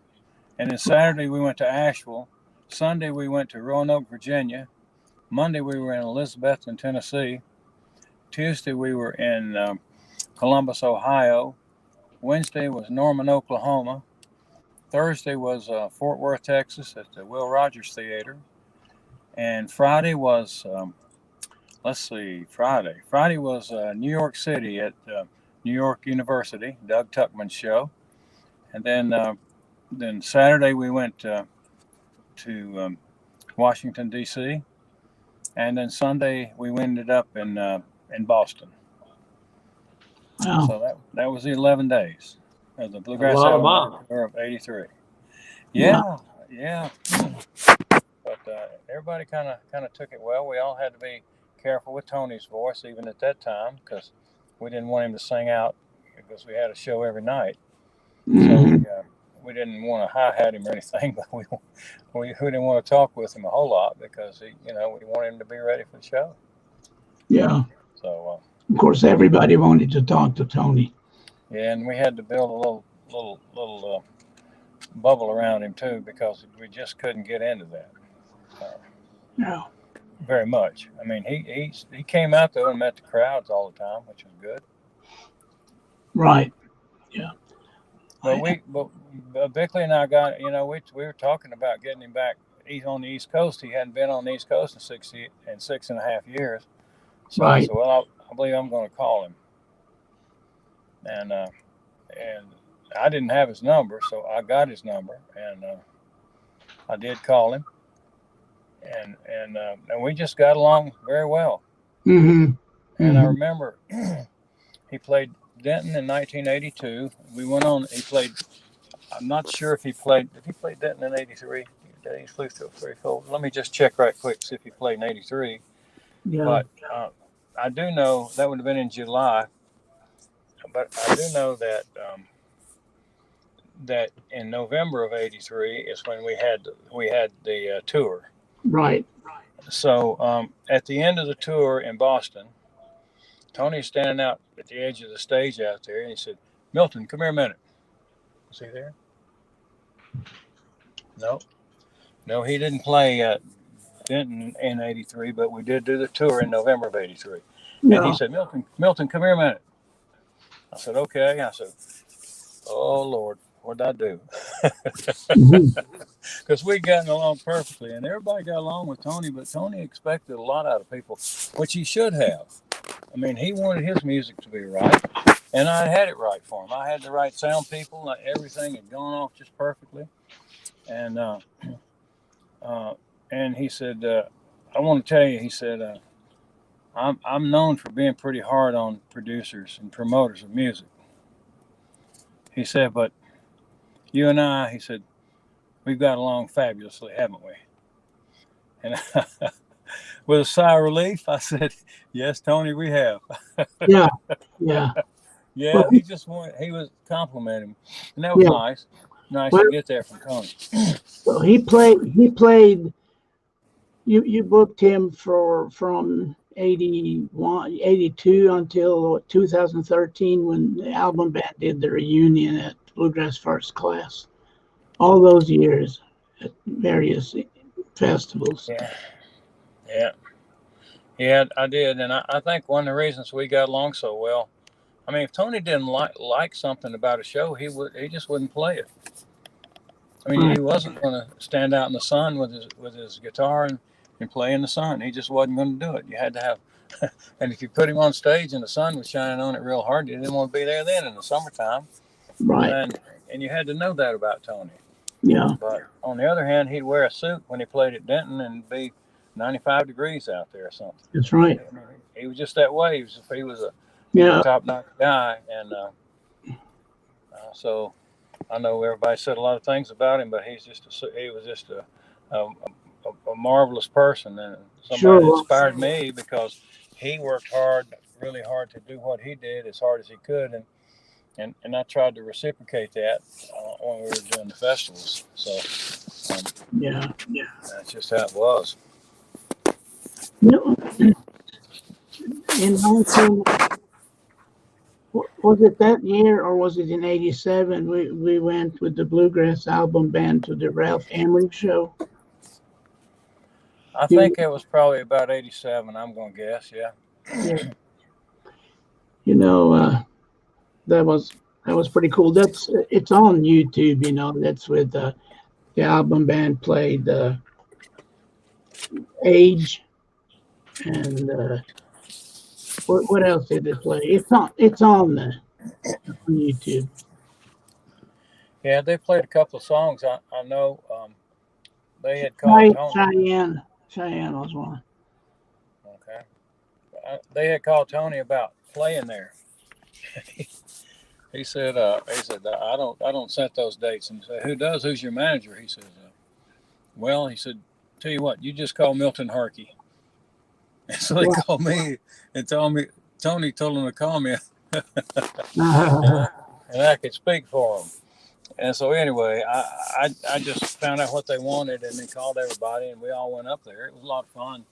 and then Saturday we went to Asheville. Sunday we went to Roanoke, Virginia. Monday we were in Elizabethton, Tennessee. Tuesday we were in Columbus, Ohio. Wednesday was Norman, Oklahoma. Thursday was Fort Worth, Texas at the Will Rogers Theater. And Friday was, Friday was New York City at New York University, Doug Tuckman's show. And then Saturday we went to Washington, D.C. And then Sunday we ended up in Boston. Wow. So that was the 11 days of the Bluegrass tour of '83. Yeah. But everybody kind of took it well. We all had to be careful with Tony's voice, even at that time, because we didn't want him to sing out because we had a show every night. Mm-hmm. So we didn't want to hi-hat him or anything, but we didn't want to talk with him a whole lot because we wanted him to be ready for the show. Yeah. So of course, everybody wanted to talk to Tony. Yeah, and we had to build a little bubble around him too because we just couldn't get into that. No. Very much. I mean, he came out though and met the crowds all the time, which was good. Right. Yeah. But Bickley and I got, we were talking about getting him back on the East Coast. He hadn't been on the East Coast in 6.5 years. So right. I said, well, I believe I'm going to call him. And I didn't have his number, so I got his number, and I did call him, and we just got along very well. Mm-hmm. And I remember he played Denton in 1982. He played I'm not sure if he played. Did he play Denton in '83? He flew through 34. Let me just check right quick, see if he played in '83. Yeah. But I do know that would have been in July. But I do know that that in November of '83 is when we had the tour. Right. So at the end of the tour in Boston, Tony's standing out at the edge of the stage out there, and he said, "Milton, come here a minute." Was he there? No, he didn't play Denton in '83, but we did do the tour in November of '83. Yeah. And he said, Milton, come here a minute. I said, okay. I said, oh, Lord, what did I do? Because we'd gotten along perfectly, and everybody got along with Tony, but Tony expected a lot out of people, which he should have. I mean, he wanted his music to be right, and I had it right for him. I had the right sound people. Everything had gone off just perfectly. And he said, I want to tell you, he said, I'm known for being pretty hard on producers and promoters of music. He said, but you and I, he said, we've got along fabulously, haven't we? And with a sigh of relief, I said, yes, Tony, we have. Yeah. Yeah, Well, he was complimenting him. And that was nice. Nice to get there from Tony. So he played, you booked him from 82 until 2013 when the album band did the reunion at Bluegrass First Class. All those years at various festivals. Yeah, I did. And I think one of the reasons we got along so well, I mean, if Tony didn't like something about a show, he just wouldn't play it. I mean, he wasn't going to stand out in the sun with his guitar and play in the sun. He just wasn't going to do it. You had to have, and if you put him on stage and the sun was shining on it real hard, you didn't want to be there then in the summertime. Right. And you had to know that about Tony. Yeah. But on the other hand, he'd wear a suit when he played at Denton and be 95 degrees out there or something. That's right. I mean, he was just that way. He was a top-notch guy, and so I know everybody said a lot of things about him, but he was just a marvelous person, and somebody that inspired me because he worked really hard to do what he did as hard as he could, and I tried to reciprocate that when we were doing the festivals. So that's just how it was. In 19, was it that year or was it in '87? We went with the Bluegrass album band to the Ralph Emery show. I think it was probably about '87. I'm going to guess, yeah. You know, that was pretty cool. It's on YouTube. You know, that's with the album band played Age, and what else did they play? It's on YouTube. Yeah, they played a couple of songs. I know they had called Tony. Cheyenne was one. Okay. They had called Tony about playing there. He said, I don't set those dates. And he said, who does? Who's your manager? He said, well, he said, tell you what, you just call Milton Harkey. And so they called me and told me, Tony told them to call me. And I could speak for them. And so anyway, I just found out what they wanted and then called everybody, and we all went up there. It was a lot of fun.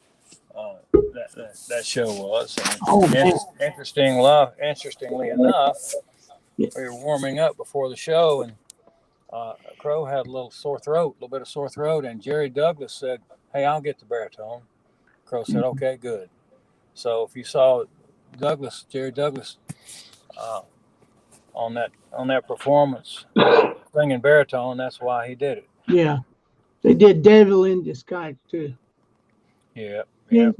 That show was. Interestingly enough, we were warming up before the show, and Crow had a little bit of sore throat, and Jerry Douglas said, hey, I'll get the baritone. Crow said, okay, good. So if you saw Jerry Douglas on that performance singing baritone, that's why he did it. Yeah. They did Devil in Disguise too. Yeah. Yeah.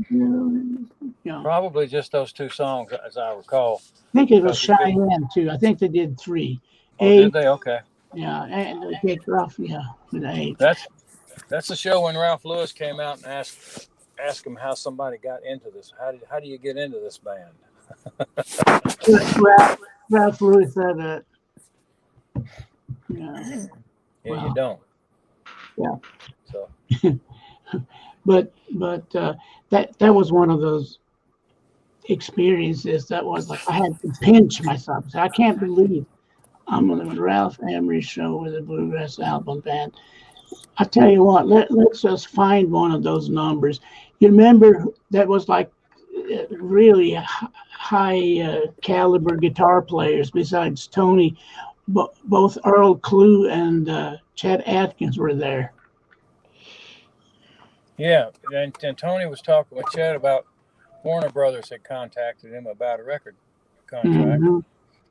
Probably just those two songs, as I recall. I think it was Cheyenne too. I think they did 3. Oh, did they? Okay. Yeah, and they kicked off, with 8. That's the show when Ralph Lewis came out and asked him how somebody got into this. How do you get into this band? Ralph Lewis said Yeah. Yeah, Wow. you don't. Yeah. So, but that was one of those experiences that was like I had to pinch myself. I can't believe I'm on the Ralph Emery show with the Bluegrass Album Band. I tell you what, let's just find one of those numbers. You remember that was like really high caliber guitar players besides Tony. Both Earl Klugh and Chet Atkins were there. yeah, and Tony was talking with Chet about Warner Brothers had contacted him about a record contract. Mm-hmm.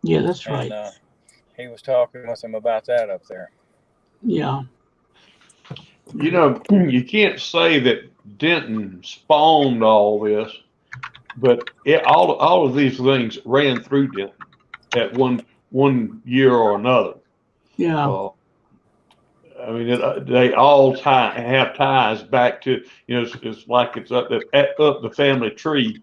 Yeah, that's right. And he was talking with him about that up there. Yeah. You know, you can't say that Denton spawned all this, but all of these things ran through Denton at one year or another. Yeah. I mean, they all have ties back to, you know, it's like it's up the family tree.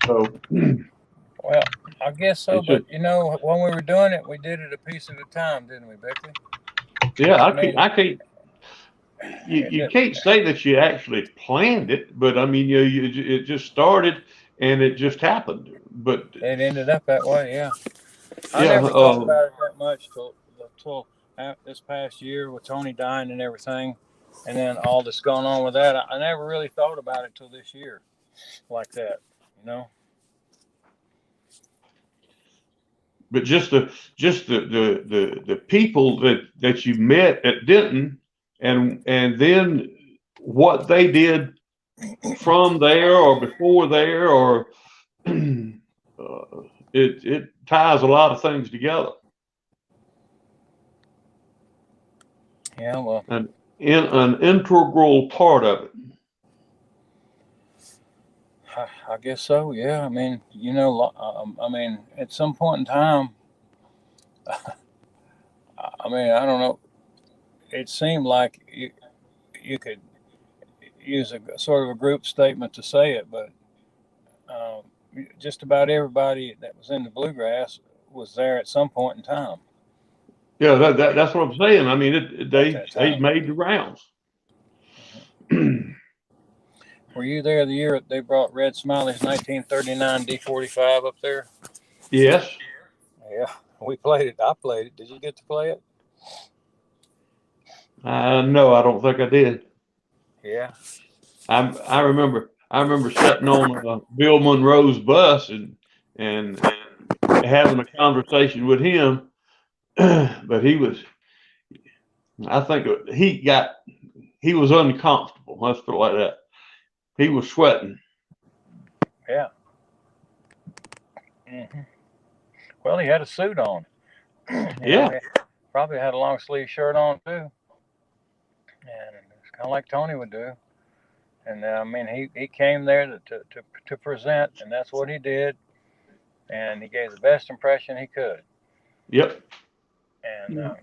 So, well, I guess so. But you know, when we were doing it, we did it a piece at a time, didn't we, Beckley? Yeah, I can't. You can't say that you actually planned it, but I mean, it just started and it just happened. But it ended up that way, yeah. I never thought about it that much till this past year with Tony dying and everything, and then all that's going on with that. I never really thought about it till this year, like that, you know. But just the people that you met at Denton, and then what they did from there or before there, or it ties a lot of things together. Yeah, well, an integral part of it. I guess so. Yeah. I mean, you know, I mean, at some point in time, I mean, I don't know. It seemed like you could use a sort of a group statement to say it, but just about everybody that was in the Bluegrass was there at some point in time. Yeah, that's what I'm saying. I mean, they made the rounds. Were you there the year they brought Red Smiley's 1939 D45 up there? Yes. Yeah, we played it. I played it. Did you get to play it? No, I don't think I did. Yeah. I remember sitting on Bill Monroe's bus and having a conversation with him, but I think he was uncomfortable. Let's put it like that. He was sweating. Yeah. Mm-hmm. Well, he had a suit on. Yeah. Probably had a long sleeve shirt on too. And it's kind of like Tony would do. And I mean, he came there to present, and that's what he did. And he gave the best impression he could. Yep. And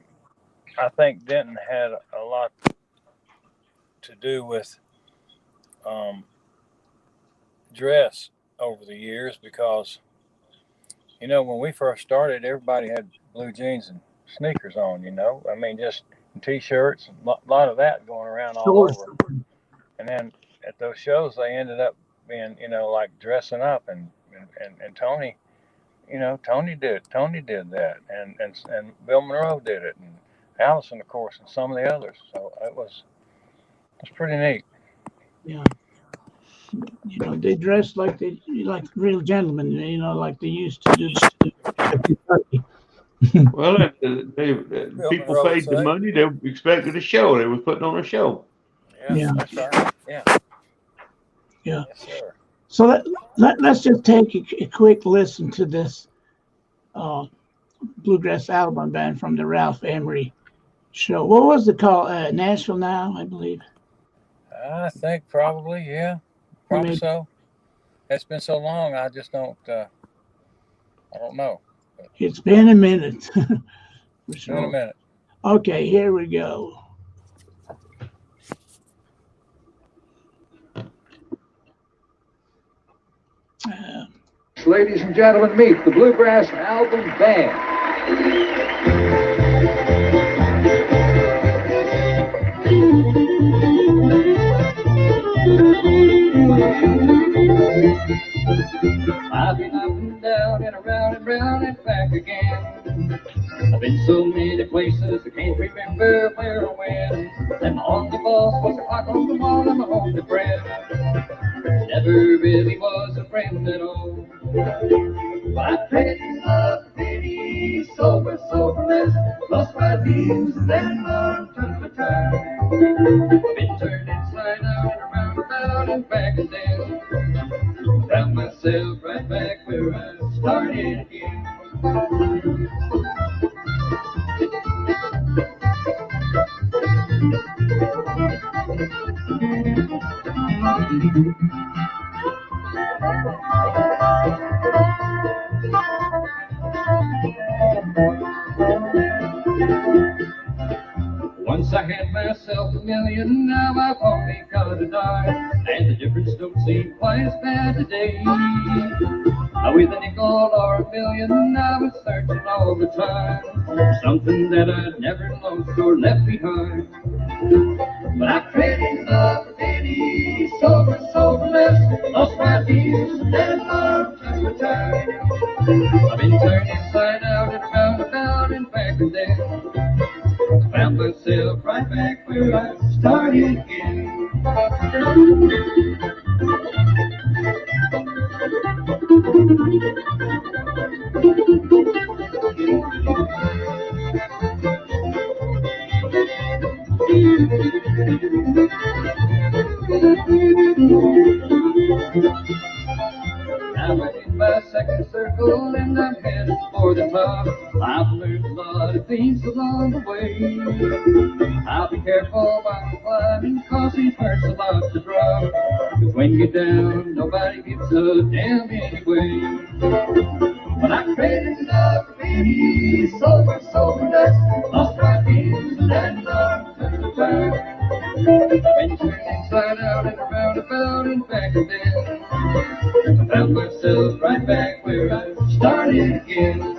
I think Denton had a lot to do with dress over the years, because, you know, when we first started, everybody had blue jeans and sneakers on, you know. I mean, just T-shirts, a lot of that going around all over. And then at those shows, they ended up being, you know, like dressing up, and Tony, you know, Tony did that, and Bill Monroe did it, and Allison, of course, and some of the others. So it was pretty neat. Yeah. You know, they dressed like real gentlemen, you know, like they used to do. Well, people paid the money. They expected a show. They were putting on a show. Yeah. That's right. Yeah. Yeah. Yes, sir. So let's just take a quick listen to this Bluegrass Album Band from the Ralph Emery show. What was it called? Nashville Now, I believe. I think probably, yeah. Probably Maybe. So. It's been so long, I just don't. I don't know. But it's been a minute. It's been a minute. Okay, here we go. Ladies and gentlemen, meet the Bluegrass Album Band. boss was a clock on the wall and my only friend. Never really was a friend at all. But I traded love for pennies, soberless, lost my dreams and then learned to return. I've been turned inside out and around about and back again. Found myself right back where I started again. Once I had myself $1 million, now I've only got a dime, and the difference don't seem quite as bad today. Now with a nickel or $1 million, I was searching all the time for something that I'd never lost or left behind. But I traded love for pennies, soberless, lost my dreams and then learned to return. I've been turned inside out and round about and back again. Found myself right back where I started again. Now I'm in my second circle and I'm headed for the top. I've learned a lot of things along the way. I'll be careful while I'm climbing, cause these hurts a lot to drop. Cause when you're down, nobody gives a damn anyway. But I traded love for pennies, soberless, lost my dreams and then learned to return. Been turned inside out and around about and back again. I found myself right back where I started again.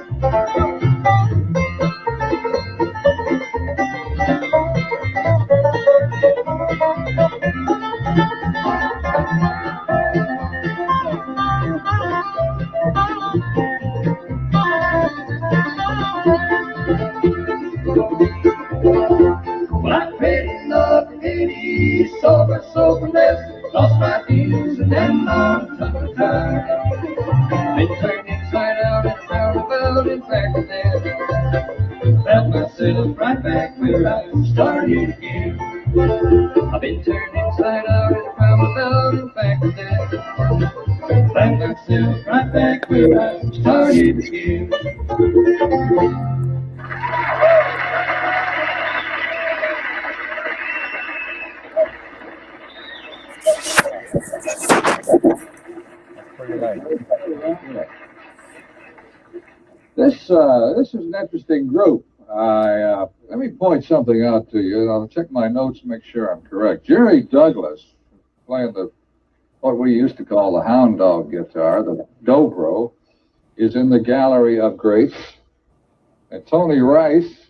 Well, I traded love for pennies, soberless, lost my dreams and then learned to return. Been turned inside out and round about and back again. Found myself right back where I started again. I've been turned inside out and round about and back again. Found myself right back where I started again. This is an interesting group. Let me point something out to you. I'll check my notes to make sure I'm correct. Jerry Douglas, playing what we used to call the hound dog guitar, the dobro, is in the gallery of greats. And Tony Rice,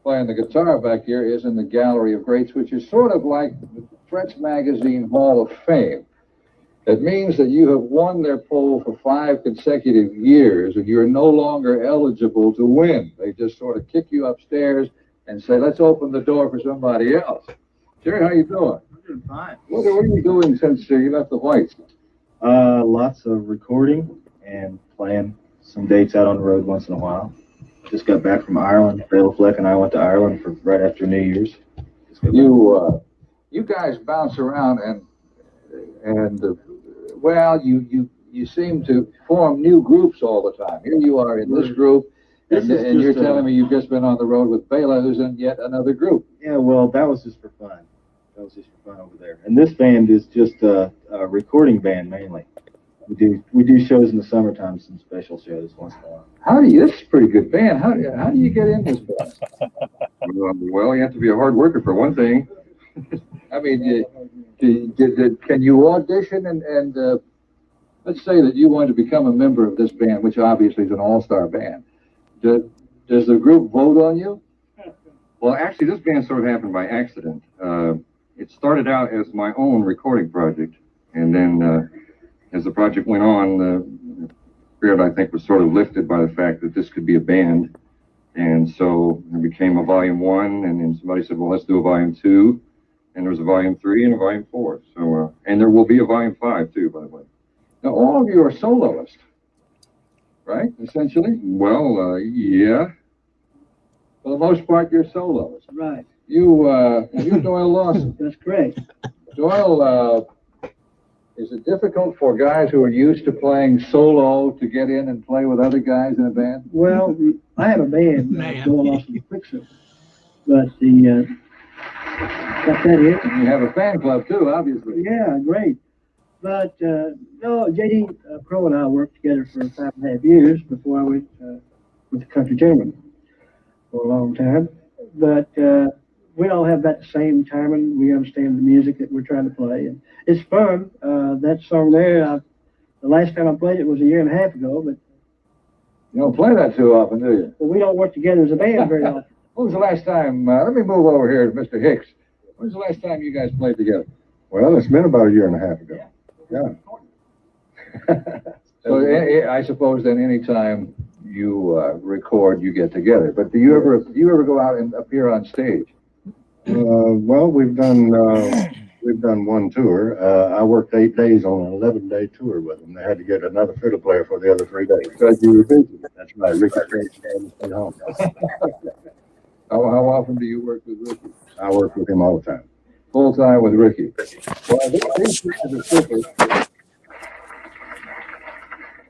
playing the guitar back here, is in the gallery of greats, which is sort of like the French Magazine Hall of Fame. It means that you have won their poll for 5 consecutive years and you're no longer eligible to win. They just sort of kick you upstairs and say, let's open the door for somebody else. Jerry, how you doing? I'm doing fine. What are you doing since you left the Whites? Lots of recording and playing some dates out on the road once in a while. Just got back from Ireland. Bela Fleck and I went to Ireland for right after New Year's. You guys bounce around and well, you seem to form new groups all the time. Here you are in this group, and you're telling me you've just been on the road with Bela, who's in yet another group. Yeah, well, that was just for fun. That was just for fun over there. And this band is just a recording band mainly. We do shows in the summertime, some special shows once in a while. This is a pretty good band. How do you get in this band? Well, you have to be a hard worker for one thing. I mean, can you audition and let's say that you want to become a member of this band, which obviously is an all-star band. Does the group vote on you? Well, actually, this band sort of happened by accident. It started out as my own recording project, and then as the project went on, the spirit, I think, was sort of lifted by the fact that this could be a band. And so it became a volume 1, and then somebody said, well, let's do a volume 2. And there was a volume 3 and a volume 4. So, and there will be a volume 5 too, by the way. Now, all of you are soloists, right? Essentially. Well, yeah. For the most part, you're soloists. Right. You Doyle Lawson. That's correct. Doyle, is it difficult for guys who are used to playing solo to get in and play with other guys in a band? Well, I have a band, Doyle Lawson Quicksilver, but got that here. And you have a fan club too, obviously. Yeah, great. But no, JD Pro and I worked together for 5.5 years before I went with the country gentleman for a long time. But we all have about the same timing. We understand the music that we're trying to play, and it's fun. That song there, the last time I played it was 1.5 years ago, but you don't play that too often, do you? Well, we don't work together as a band very often. When was the last time? Let me move over here to Mr. Hicks. When was the last time you guys played together? Well, it's been about 1.5 years ago. Yeah. So I suppose then any time you record, you get together. But do you ever go out and appear on stage? Well, we've done one tour. I worked 8 days on an 11-day tour with them. They had to get another fiddle player for the other 3 days. Because you were busy. That's right. Ricky stayed home. How often do you work with Ricky? I work with him all the time. Full time with Ricky. Well, these pieces are super.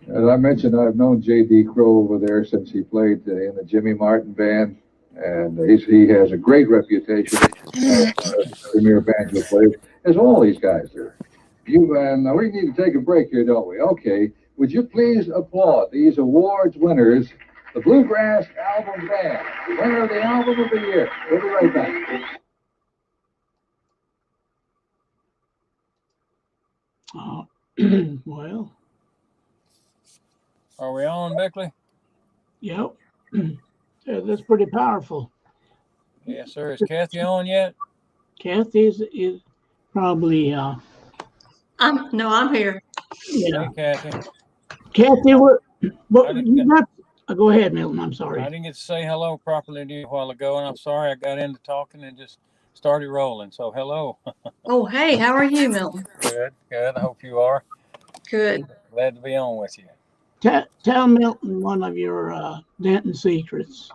As I mentioned, I've known J.D. Crowe over there since he played in the Jimmy Martin band, and he has a great reputation as a premier banjo player, as all these guys do. Now we need to take a break here, don't we? Okay. Would you please applaud these awards winners, the Bluegrass Album Band, winner of the Album of the Year. We'll be right back. Well. Are we on, Beckley? Yep. Yeah, that's pretty powerful. Yes, sir. Is Kathy on yet? Kathy is probably I'm here. Yeah. Hey, Kathy. Kathy, go ahead, Milton. I'm sorry. I didn't get to say hello properly to you a while ago, and I'm sorry I got into talking and just started rolling. So hello. Oh, hey, how are you, Milton? Good. I hope you are. Good. Glad to be on with you. Tell Milton one of your Denton secrets.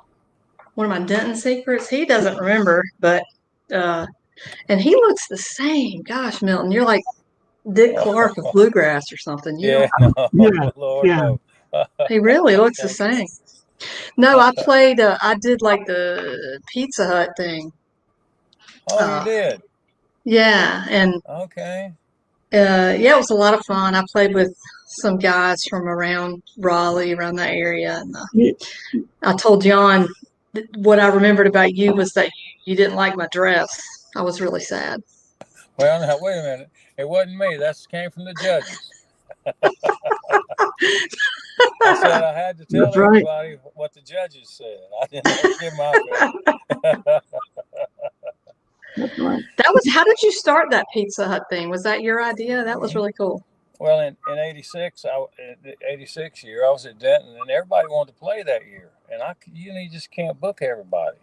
One of my Denton secrets? He doesn't remember, but and he looks the same. Gosh, Milton, you're like Dick Clark of Bluegrass or something. Yeah. Lord, yeah. No. He really looks the same. No, I did like the Pizza Hut thing. Oh, you did? Yeah, and okay. Yeah, it was a lot of fun. I played with some guys from around Raleigh, around that area, and I told John what I remembered about you was that you didn't like my dress. I was really sad. Well, now wait a minute. It wasn't me. That came from the judges. I said I had to tell everybody what the judges said. I didn't give my How did you start that Pizza Hut thing? Was that your idea? That was really cool. Well, in 86, the 86 year, I was at Denton, and everybody wanted to play that year. And you just can't book everybody.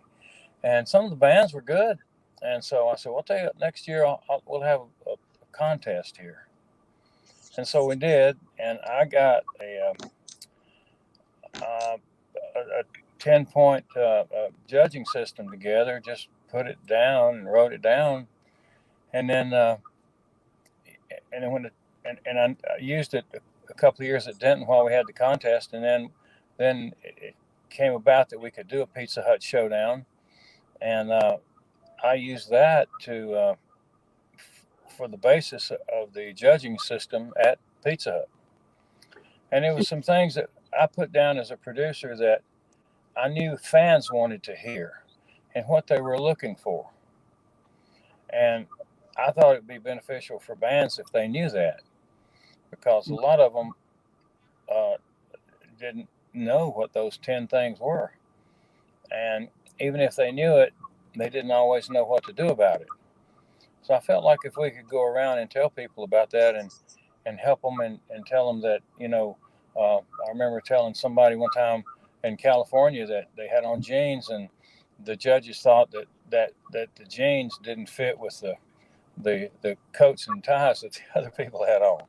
And some of the bands were good. And so I said, well, I'll tell you, next year we'll have a contest here. And so we did, and I got a 10-point judging system together, just put it down and wrote it down. And then I used it a couple of years at Denton while we had the contest, and then it came about that we could do a Pizza Hut showdown, and I used that for the basis of the judging system at Pizza Hut. And it was some things that I put down as a producer that I knew fans wanted to hear and what they were looking for. And I thought it'd be beneficial for bands if they knew that, because a lot of them didn't know what those 10 things were. And even if they knew it, they didn't always know what to do about it. So I felt like if we could go around and tell people about that and help them and tell them that, I remember telling somebody one time in California that they had on jeans, and the judges thought that the jeans didn't fit with the coats and ties that the other people had on.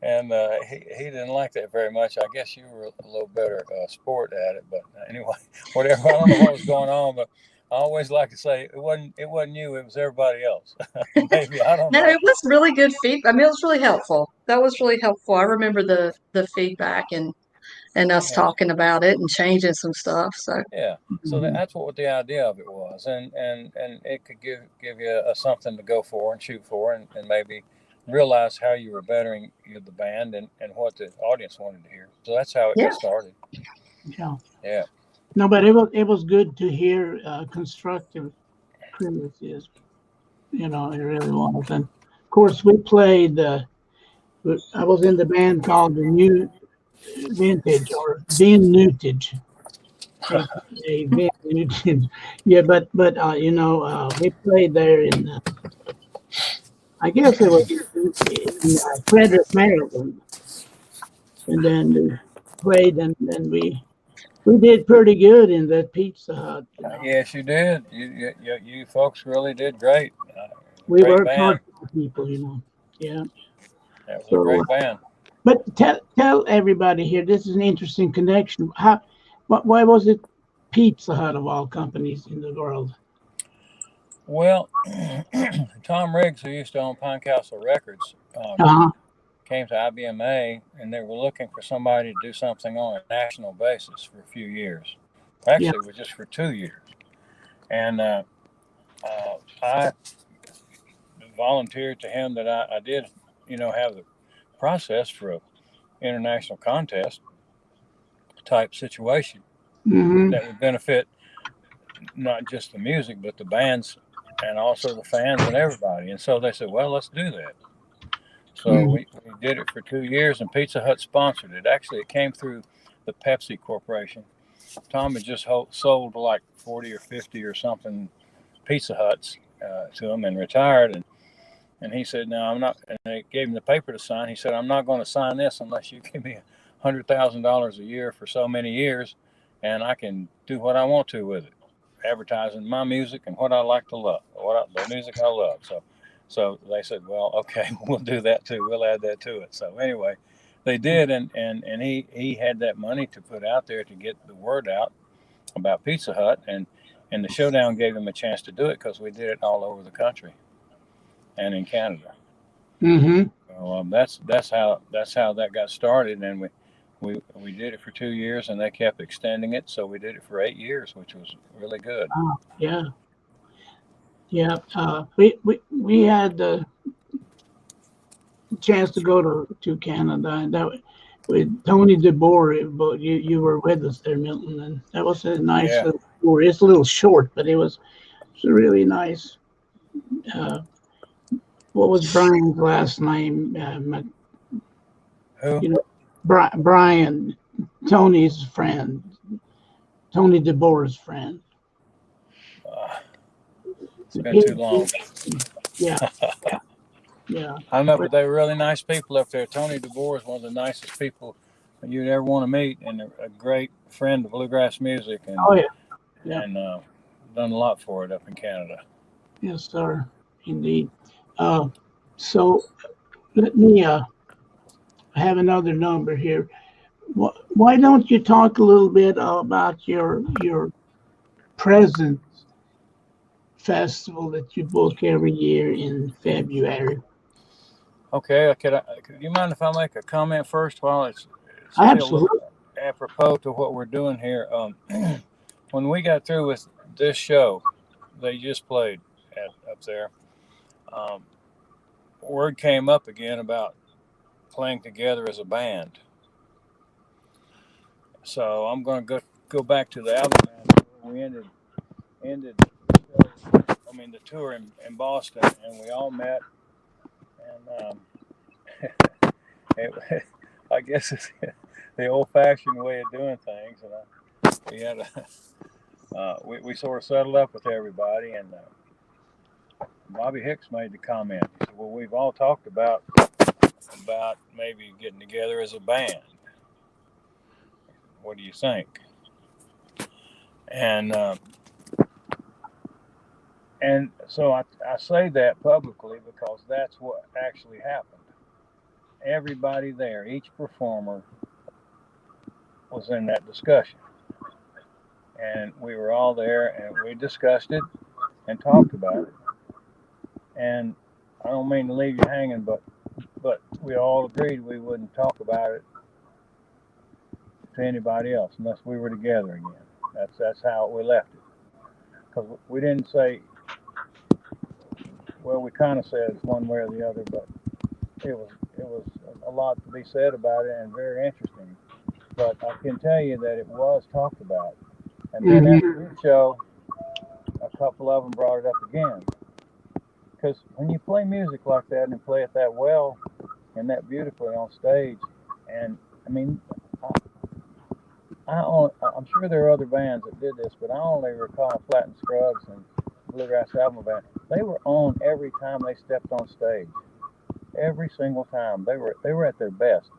And he didn't like that very much. I guess you were a little better sport at it, but anyway, whatever. I don't know what was going on, but I always like to say it wasn't you, it was everybody else. Maybe, I don't No, know. it was really good feedback. I mean, it was really helpful. That was really helpful. I remember the feedback and us Yeah, talking about it and changing some stuff. So yeah. So that's what the idea of it was, and it could give you something to go for and shoot for, and maybe realize how you were bettering the band and what the audience wanted to hear. So that's how it yeah, got started. Yeah. Yeah. No, but it was good to hear constructive criticism. You know, it really was. And of course, we played. I was in the band called the New Vintage or Vintage. A vintage. Yeah, but we played there in I guess it was in Frederick, Maryland, and then we played, and then we did pretty good in that Pizza Hut. You know, Yes, you did. You folks really did great. we Great worked band. hard for people. You know, yeah. That was a So, great band. but tell everybody here, this is an interesting connection. Why was it Pizza Hut of all companies in the world? Well, Tom Riggs, who used to own Pine Castle Records, Uh-huh. came to IBMA, and they were looking for somebody to do something on a national basis for a few years. Yeah. Actually, it was just for 2 years. And I volunteered to him that I did, have the process for an international contest type situation Mm-hmm. that would benefit not just the music, but the bands and also the fans and everybody. And so they said, well, let's do that. So we did it for 2 years, and Pizza Hut sponsored it. Actually, it came through the Pepsi Corporation. Tom had just sold like 40 or 50 or something Pizza Huts to him and retired. And he said, no, I'm not. And they gave him the paper to sign. He said, I'm not going to sign this unless you give me $100,000 a year for so many years, and I can do what I want to with it, advertising my music and what I like to love, the music I love. So they said, well, okay, we'll do that too. We'll add that to it. So anyway, they did, and he had that money to put out there to get the word out about Pizza Hut, and the Showdown gave him a chance to do it because we did it all over the country and in Canada. Mm-hmm. So that's how that got started, and we did it for 2 years, and they kept extending it, so we did it for 8 years, which was really good. Yeah. Yeah. We had the chance to go to Canada, and that with Tony DeBoer, but you were with us there, Milton, and that was a nice little tour. It's a little short, but it was really nice. What was Brian's last name? Who? You know, Brian, Tony's friend, Tony DeBoer's friend. It's been too long. Yeah. Yeah. I know, but they were really nice people up there. Tony DeBoer is one of the nicest people you'd ever want to meet, and a great friend of bluegrass music, and and done a lot for it up in Canada. Yes, sir. Indeed. So let me have another number here. Why don't you talk a little bit about your present festival that you book every year in February? Okay, could you mind if I make a comment first while it's Absolutely. Apropos to what we're doing here? When we got through with this show, they just played up there. Word came up again about playing together as a band. So I'm going to go back to the album. We ended the tour in Boston, and we all met, and I guess it's the old-fashioned way of doing things, and we had we sort of settled up with everybody, and Bobby Hicks made the comment. He said, well, we've all talked about maybe getting together as a band. What do you think? And And so I say that publicly because that's what actually happened. Everybody there, each performer was in that discussion. And we were all there and we discussed it and talked about it. And I don't mean to leave you hanging, but we all agreed we wouldn't talk about it to anybody else unless we were together again. That's how we left it. Because we didn't say, well, we kind of said it's one way or the other, but it was a lot to be said about it and very interesting. But I can tell you that it was talked about. And then after the show, a couple of them brought it up again. Because when you play music like that and play it that well and that beautifully on stage, and I mean, I'm sure there are other bands that did this, but I only recall Flat and Scruggs and Bluegrass Album Band. They were on every time they stepped on stage. Every single time. They were at their best.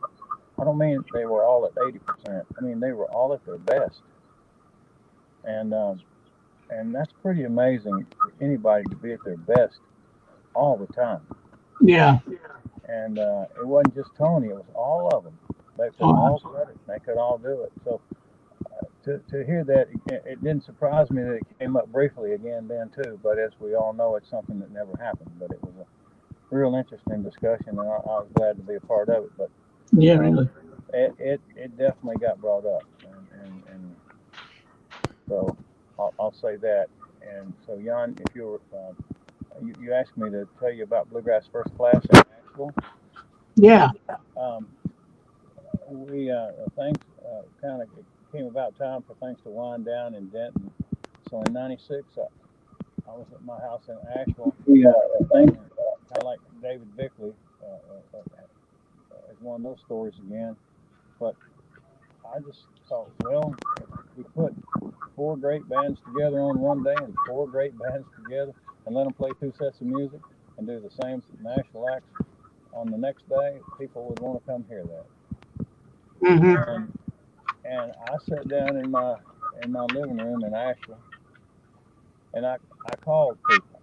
I don't mean they were all at 80%. I mean they were all at their best. And that's pretty amazing for anybody to be at their best all the time. Yeah. And it wasn't just Tony; it was all of them. They could all credit. They could all do it. So to hear that, it didn't surprise me that it came up briefly again then too. But as we all know, it's something that never happened. But it was a real interesting discussion, and I was glad to be a part of it. But yeah, really, it definitely got brought up, and so I'll say that. And so Jan, if you asked me to tell you about Bluegrass First Class in Nashville. Yeah. We things kind of came about time for things to wind down in Denton. So in '96, I was at my house in Asheville. Kind of like David Bickley is one of those stories again. But I just thought, well, we put 4 great bands together on one day and 4 great bands together and let them play 2 sets of music and do the same national acts on the next day, people would want to come hear that. And I sat down in my living room in Asheville, and I called people,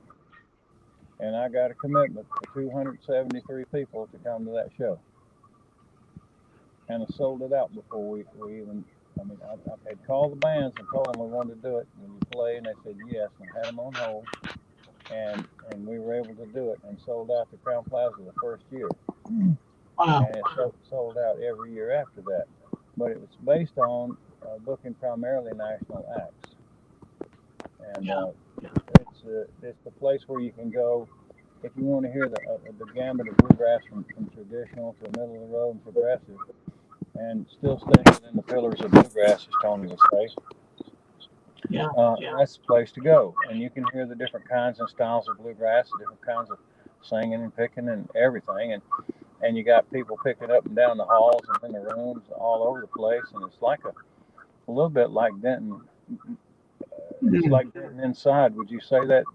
and I got a commitment for 273 people to come to that show, and I sold it out before we even. I mean, I had called the bands and told them we wanted to do it. When you play, and they said yes, and I had them on hold, and we were able to do it, and sold out the Crown Plaza the first year. Wow. And it sold out every year after that. But it was based on booking primarily national acts. And it's the place where you can go if you want to hear the gamut of bluegrass from traditional to middle of the road and progressive, and still stay within the pillars of bluegrass, as Tony would say. That's the place to go. And you can hear the different kinds and styles of bluegrass, the different kinds of singing and picking and everything. And you got people picking up and down the halls and in the rooms all over the place. And it's like a little bit like Denton. It's like Denton inside. Would you say that,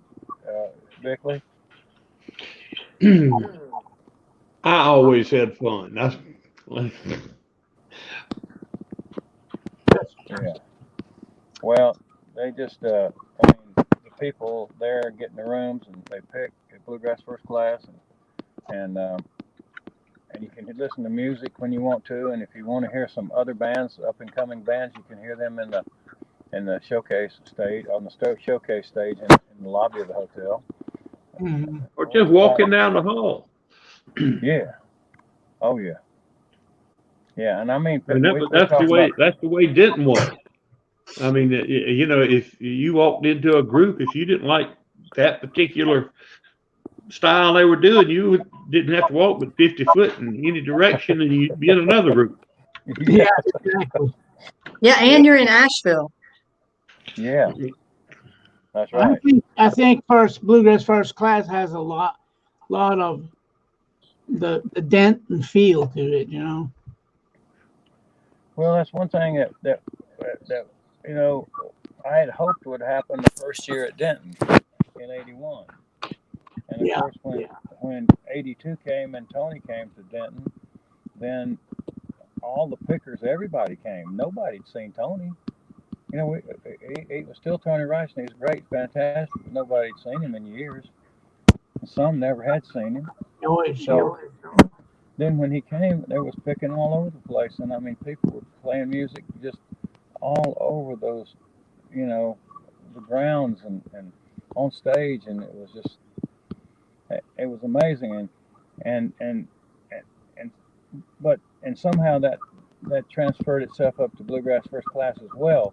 Bickley? I always had fun. Yeah. Well, they just, I mean, the people there get in the rooms and they pick Bluegrass First Class, and you can listen to music when you want to, and if you want to hear some other bands, up and coming bands, you can hear them in the showcase stage, on the showcase stage in the lobby of the hotel. Or just walking down the hall. Yeah. Oh yeah. Yeah, and I mean, And that's the way Denton was. I mean, you know, if you walked into a group, if you didn't like that particular style they were doing, you didn't have to walk but 50 foot in any direction, and you'd be in another group. Yeah, exactly. Yeah, and you're in Asheville. Yeah, that's right. I think Bluegrass First Class has a lot of the Denton feel to it, you know. Well, that's one thing that you know, I had hoped would happen the first year at Denton in '81, and of course when '82 came and Tony came to Denton, then all the pickers, everybody came. Nobody'd seen Tony. you know, he was still Tony Rice, and he was great, fantastic. But nobody'd seen him in years. And some never had seen him. Oh, So then when he came, there was picking all over the place, and I mean, people were playing music just all over those, you know, the grounds and on stage, and it was just, it was amazing, and and somehow that transferred itself up to Bluegrass First Class as well.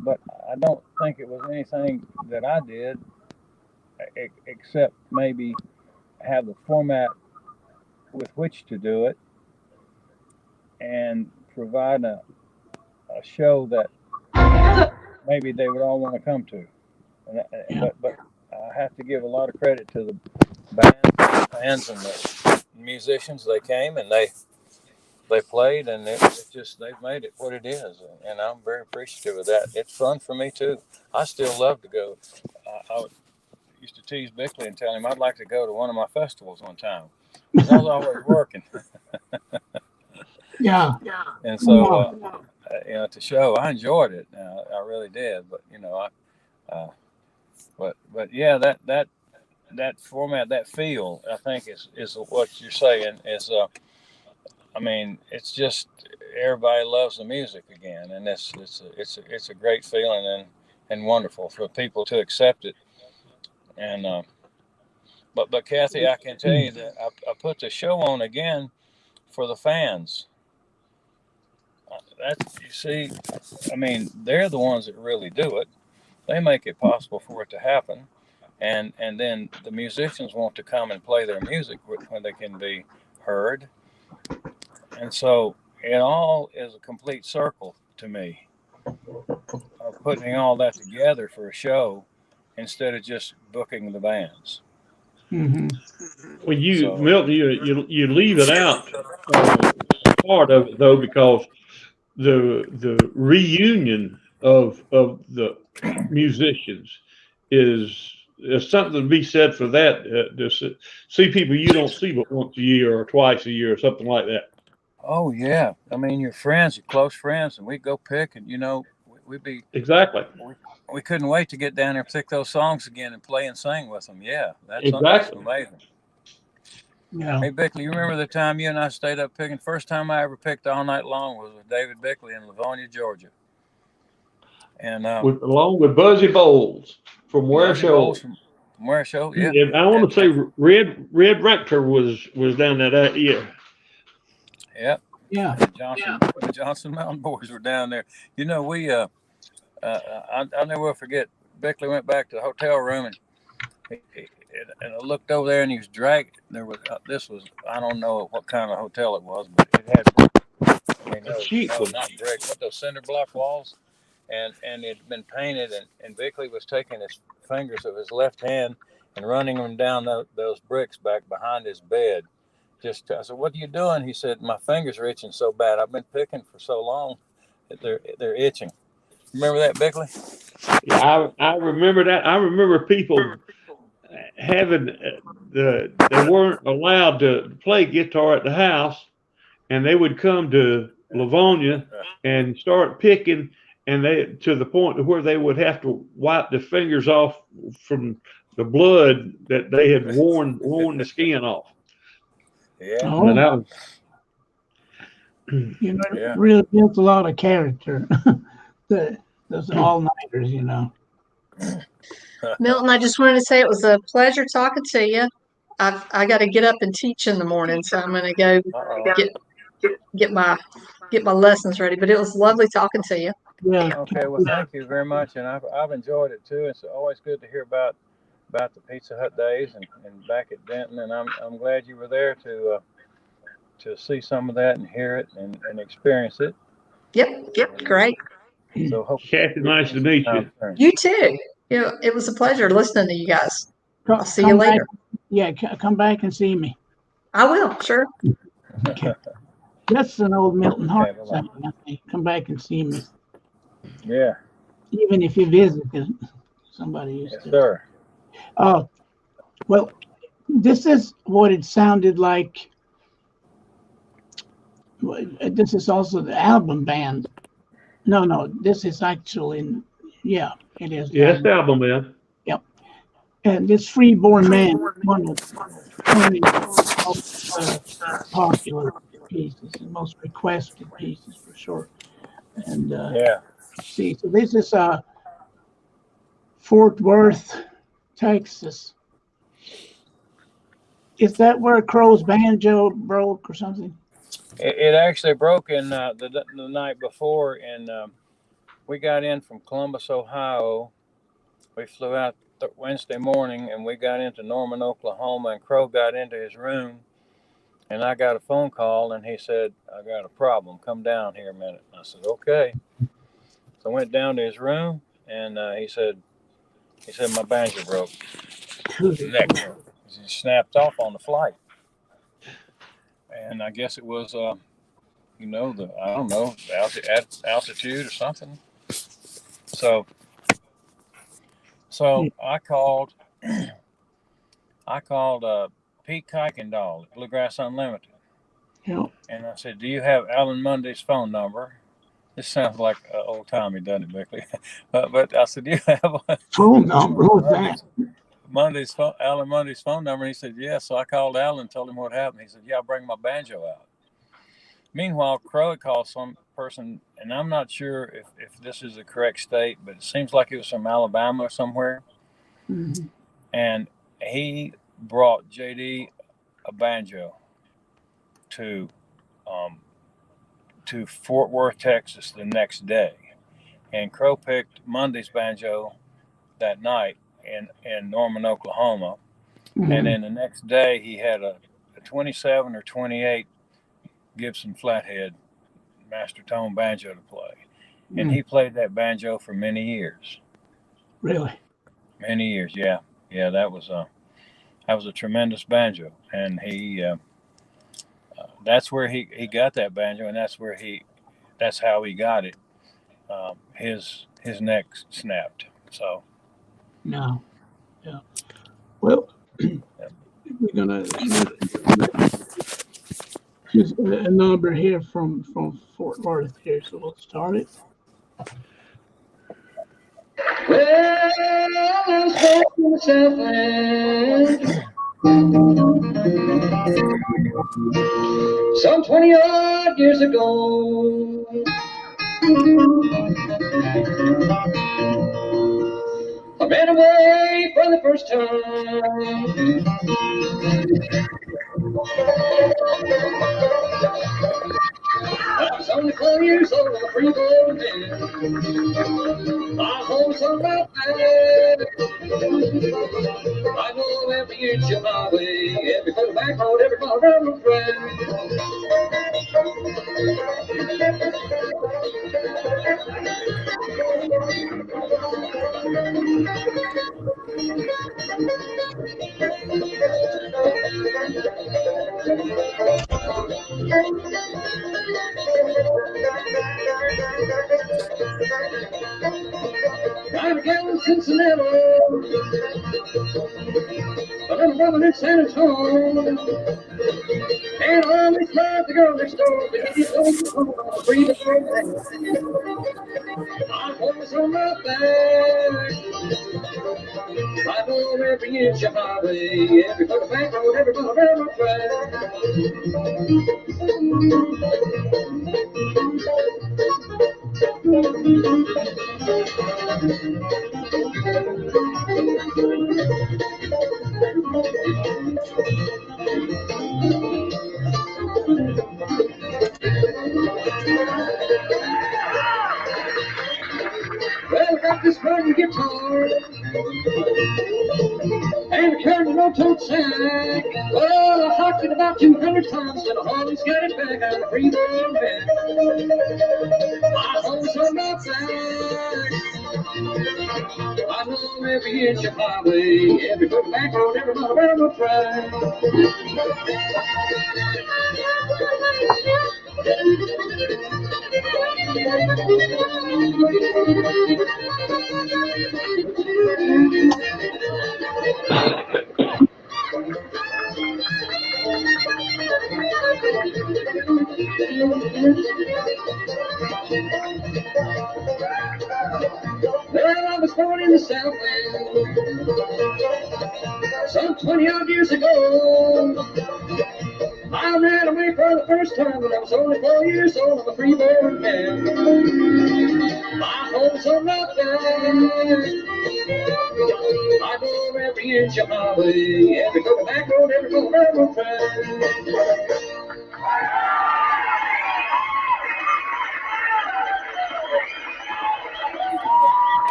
But I don't think it was anything that I did, except maybe have the format with which to do it and provide a show that maybe they would all want to come to. But I have to give a lot of credit to the bands and the musicians. They came and they played, and it just, they've made it what it is, and I'm very appreciative of that. It's fun for me too. I still love to go. I used to tease Bickley and tell him I'd like to go to one of my festivals one time, because I was always working. Yeah. And so, you know, to show, I enjoyed it. I really did. But you know, but yeah, that format, that feel, I think is what you're saying is. I mean, it's just, everybody loves the music again, and it's a great feeling and wonderful for people to accept it. And but Kathy, I can tell you that I put the show on again for the fans. That's, you see, I mean, they're the ones that really do it. They make it possible for it to happen, and then the musicians want to come and play their music when they can be heard. And so it all is a complete circle to me of putting all that together for a show instead of just booking the bands. Mm-hmm. When Milton, you leave it out part of it though, because the reunion of the musicians is something to be said for that. To see people you don't see but once a year or twice a year or something like that. Oh yeah, I mean, your friends, your close friends, and we go pick, and you know, we'd be exactly. We couldn't wait to get down there and pick those songs again and play and sing with them. Yeah, that's amazing. Yeah. Hey Bickley, you remember the time you and I stayed up picking? First time I ever picked all night long was with David Bickley in Livonia, Georgia. And along with Buzzy Bowles from Ware Show. From Ware Show, yeah. And I want to say Red Rector was down there that year. Yep. Yeah. The Johnson Mountain Boys were down there. You know, we I never will forget. Bickley went back to the hotel room, and I looked over there, and he was dragging. There was this was, I don't know what kind of hotel it was, but it had, I mean, not bricks, but those cinder block walls, and it had been painted, and Bickley was taking his fingers of his left hand and running them down those bricks back behind his bed. I said, "What are you doing?" He said, "My fingers are itching so bad. I've been picking for so long that they're itching." Remember that, Bickley? Yeah, I remember that. I remember people having they weren't allowed to play guitar at the house, and they would come to Livonia and start picking, and they to the point where they would have to wipe the fingers off from the blood that they had worn the skin off. Yeah. Oh. And that was, you know, it really built a lot of character. Those all-nighters, you know. Milton, I just wanted to say it was a pleasure talking to you. I got to get up and teach in the morning, so I'm going to go get my lessons ready. But it was lovely talking to you. Yeah. Okay. Well, thank you very much, and I've enjoyed it too. It's always good to hear about the Pizza Hut days and back at Denton, and I'm glad you were there to see some of that and hear it and experience it. Yep, great. So, Kathy, nice to meet you. You too. Yeah, it was a pleasure listening to you guys. I'll see you later. Come back and see me. I will, sure. Okay. That's an old Milton Harkey. Come back and see me. Yeah. Even if you visit, somebody used to. Sir. Oh, well, this is what it sounded like. This is also the album band. No. This is actually, yeah, it is. Yeah, it's the album, man. Yep. And this Freeborn Man, one of Tony's most popular pieces and most requested pieces for sure. And Yeah. see, so this is Fort Worth, Texas. Is that where Crow's banjo broke or something? It actually broke in the night before, and we got in from Columbus, Ohio. We flew out Wednesday morning, and we got into Norman, Oklahoma, and Crow got into his room, and I got a phone call, and he said, "I got a problem. Come down here a minute." I said, "Okay." So I went down to his room, and he said, "My banjo broke." Neck broke. He snapped off on the flight, and I guess it was I don't know, the altitude or something. So I called Pete Kuykendall at Bluegrass Unlimited. Yeah. And I said, "Do you have Alan Mundy's phone number?" This sounds like old timey, doesn't it, Bickley? But I said, "Do you have a phone number? What's that?" Alan Mundy's phone number. And he said, "Yes." So I called Alan and told him what happened. He said, "Yeah, I'll bring my banjo out." Meanwhile, Crow had called some person, and I'm not sure if this is the correct state, but it seems like it was from Alabama or somewhere. Mm-hmm. And he brought JD a banjo to Fort Worth, Texas the next day. And Crow picked Monday's banjo that night in Norman, Oklahoma. Mm-hmm. And then the next day he had a 27 or 28 Gibson Flathead Master Tone banjo to play. And he played that banjo for many years. Really? Many years, yeah. Yeah, that was a tremendous banjo. And he that's where he got that banjo, and that's how he got it. His neck snapped. So no. Yeah. Well, we're gonna use a number here from Fort Worth here, so we'll start it. Well, I was born in the Southland some 20 odd years ago. I ran away for the first time. I was only 4 years old, a free-born man. My home's on my back. I know every inch of my way, every foot back road, every mile around the track. I'm a gal in Cincinnati, I got a brother in San Antonio, and I always love the girl next door, but she's so free to go. I'm always on my back. I know every inch of my way, every foot of back road, every mile around the track. Well, I got this brand new guitar and a carrying a no-tote sack. Well, I hocked it about 200 times and I always got it back. I'm a free-born man. My home's on my back. I know every inch of my way, every foot back road, every mile around the track. in the Southland. Some 20 odd years ago, I ran away for the first time when I was only 4 years old. I'm a freeborn man. My home's on the line. I go every inch of highway, every go back road, every go railroad track.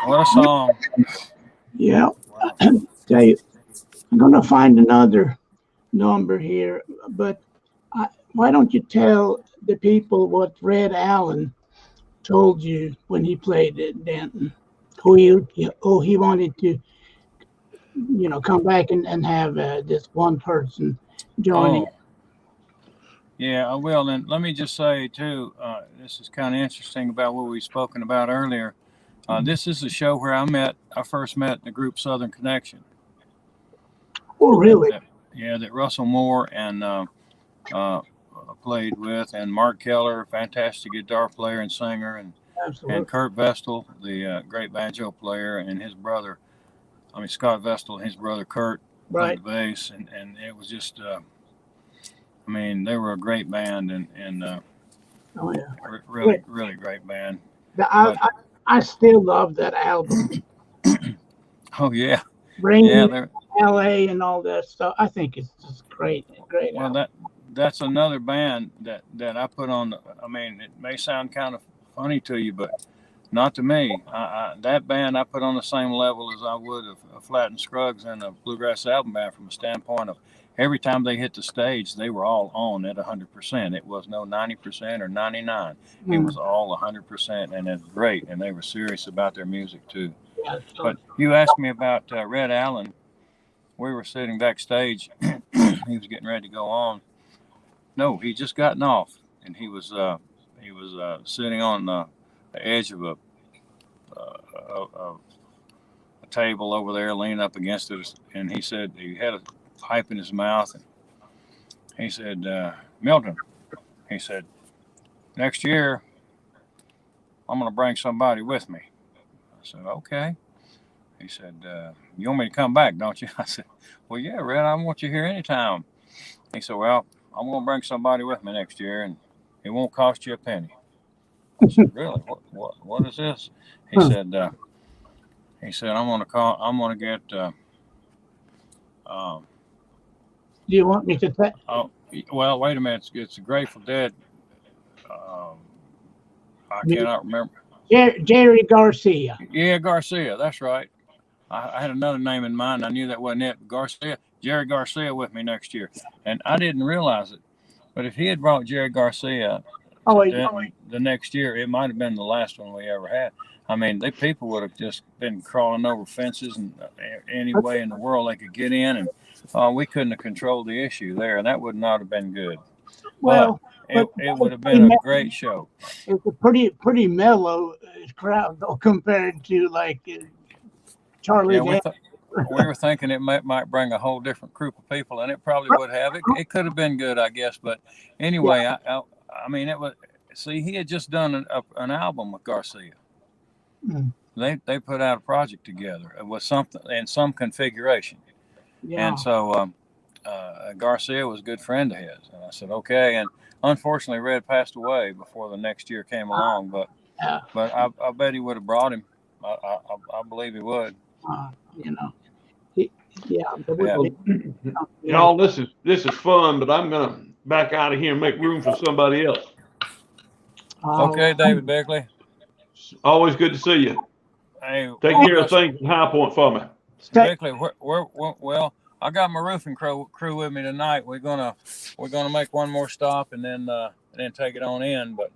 What a song. Yeah. Okay. I'm going to find another number here, but why don't you tell the people what Red Allen told you when he played at Denton? He wanted to, come back and have this one person joining. Oh, yeah, I will. And let me just say, too, this is kind of interesting about what we've spoken about earlier. This is a show where I first met the group Southern Connection. Oh, really? That Russell Moore and played with, and Mark Keller, fantastic guitar player and singer, and Kurt Vestal, the great banjo player, and his brother, Scott Vestal and his brother Kurt played the bass, and it was just, they were a great band, and really great band. I still love that album. Oh yeah, Rain, L.A. and all that stuff. I think it's just great. Well, that's another band that I put on. It may sound kind of funny to you, but not to me. That band I put on the same level as I would a Flatt and Scruggs and a Bluegrass album band, from a standpoint of every time they hit the stage, they were all on at 100%. It was no 90% or 99. It was all 100%, and it's great. And they were serious about their music too. Yeah, but you asked me about Red Allen. We were sitting backstage. He was getting ready to go on. No, he just gotten off, and he was sitting on the edge of a table over there, leaning up against it, and he said he had a pipe in his mouth, and he said, Milton, he said, next year I'm going to bring somebody with me. I said, okay. He said, you want me to come back, don't you? I said, well, yeah, Red, I want you here anytime. He said, well, I'm going to bring somebody with me next year, and it won't cost you a penny. I said, really? What is this? He said, I'm going to get, do you want me to say? Oh, well, wait a minute. It's a Grateful Dead. I cannot remember. Jerry Garcia. Yeah, Garcia. That's right. I had another name in mind. I knew that wasn't it. Jerry Garcia with me next year. And I didn't realize it. But if he had brought Jerry Garcia the next year, it might have been the last one we ever had. People would have just been crawling over fences and any way in the world they could get in. And we couldn't have controlled the issue there. And that would not have been good. Well, it would have been a great show. It's a pretty mellow crowd, though, compared to like Charlie. Yeah, we were thinking it might bring a whole different group of people, and it probably would have. It could have been good, I guess. But anyway, it was. See, he had just done an album with Garcia. They put out a project together with something in some configuration, and so Garcia was a good friend of his. And I said, okay. And unfortunately, Red passed away before the next year came along. But I bet he would have brought him. I believe he would. Y'all, this is fun, but I'm gonna back out of here and make room for somebody else. Okay, David Beckley. Always good to see you. Hey, take care of things in High Point for me. Beckley, well, I got my roofing crew with me tonight. We're gonna make one more stop and then take it on in. But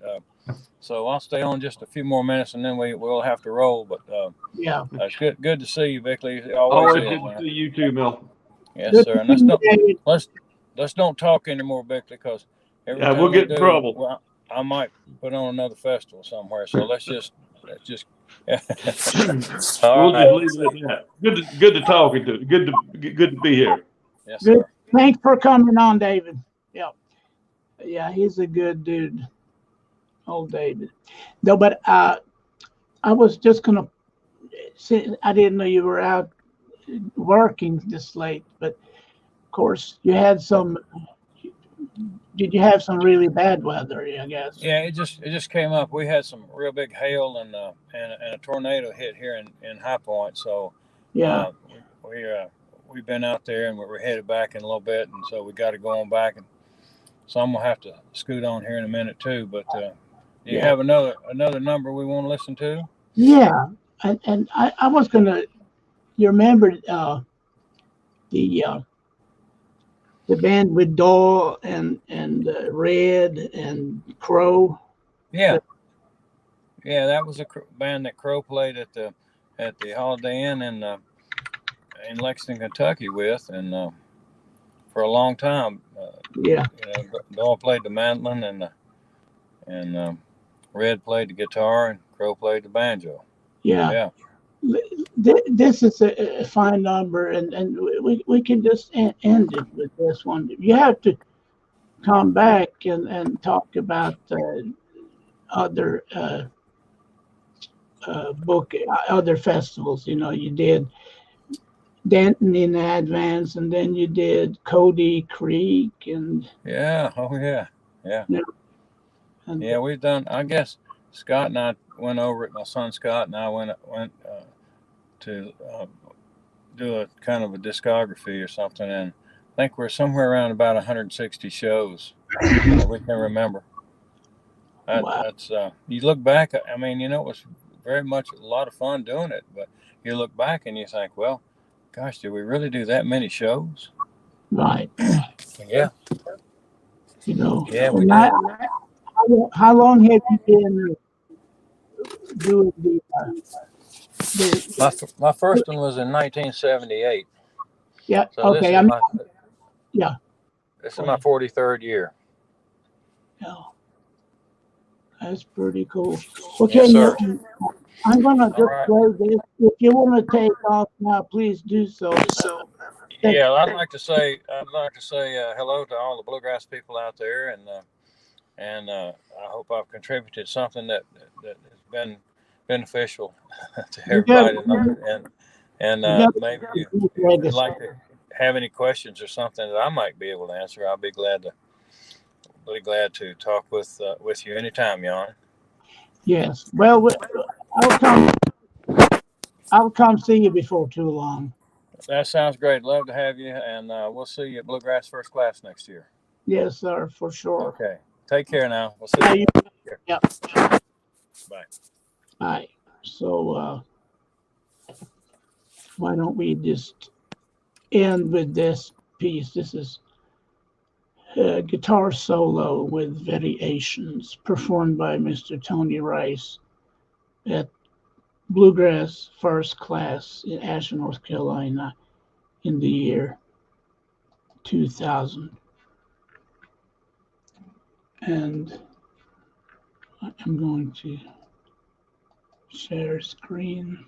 so I'll stay on just a few more minutes and then we'll have to roll. But it's good to see you, Beckley. Always good to see you too, Milton. Yes, sir. And let's don't talk anymore, Beckley, because we'll get in trouble. Well, I might put on another festival somewhere. So let's just. We'll just leave it at that. Good to talk to you. Good to be here. Yes, sir. Thanks for coming on, David. Yeah, he's a good dude. Old David. No, but I was just gonna I didn't know you were out working this late, but of course you had some. Did you have some really bad weather? I guess. Yeah, it just came up. We had some real big hail and a tornado hit here in High Point. So Yeah. We've been out there and we're headed back in a little bit, and so we got to go on back. And so I'm gonna have to scoot on here in a minute too. But do you have another number we want to listen to? Yeah, and I was gonna. You remember the band with Daw and Red and Crow? Yeah, that was a band that Crow played at the Holiday Inn in Lexington, Kentucky with, and for a long time. Daw played the mandolin and Red played the guitar and Crow played the banjo. Yeah. This is a fine number, and we can just end it with this one. You have to come back and talk about other other festivals. You did Denton in advance, and then you did Cody Creek, and we've done. I guess Scott and I went over it. My son Scott and I went to do a kind of a discography or something, and I think we're somewhere around about 160 shows that we can remember. That's you look back. I mean, it was very much a lot of fun doing it, but you look back and you think, well, gosh, did we really do that many shows? Right. Yeah. Yeah, we did. How long have you been doing the my first one was in 1978. Yeah. So okay. This is my 43rd year. Yeah. That's pretty cool. Okay, yes, sir. Milton, I'm gonna just play this. If you want to take off now, please do so. Yeah, I'd like to say hello to all the bluegrass people out there, and I hope I've contributed something that has been beneficial to everybody. And maybe if you'd like to have any questions or something that I might be able to answer, I'll be glad to talk with you anytime, Jan. Yes. Well, I'll come see you before too long. That sounds great. Love to have you, and we'll see you at Bluegrass First Class next year. Yes, sir, for sure. Okay. Take care now. We'll see you. Yeah. Bye. Bye. So why don't we just end with this piece? This is a guitar solo with variations performed by Mr. Tony Rice at Bluegrass First Class in Asheville, North Carolina in the year 2000. And I'm going to share screen.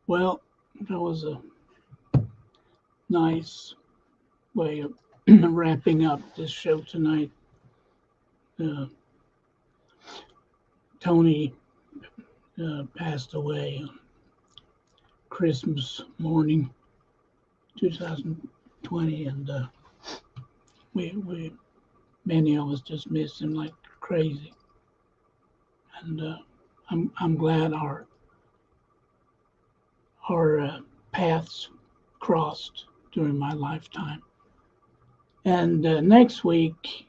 Well, that was a nice way of wrapping up this show tonight. Tony passed away on Christmas morning, 2020, and we many of us just missed him like crazy. And I'm glad our paths crossed during my lifetime. And next week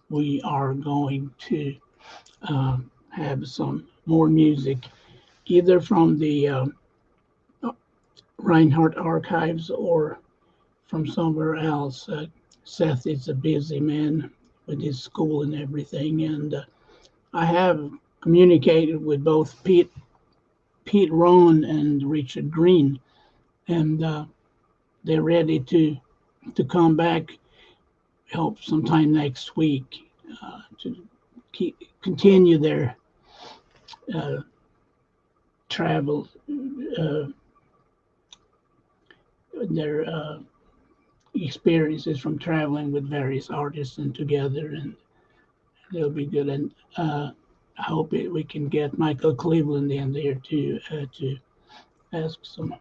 we are going to have some more music, either from the Reinhardt archives or from somewhere else. Seth is a busy man with his school and everything, and I have communicated with both Pete Rohn and Richard Green, and they're ready to come back, help sometime next week to continue their travel, their experiences from traveling with various artists and together, and they'll be good. And I hope we can get Michael Cleveland in there to ask some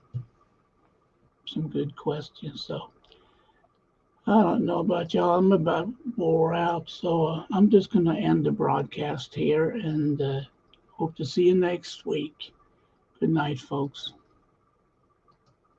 good questions. So I don't know about y'all. I'm about wore out, so I'm just going to end the broadcast here, and hope to see you next week. Good night, folks.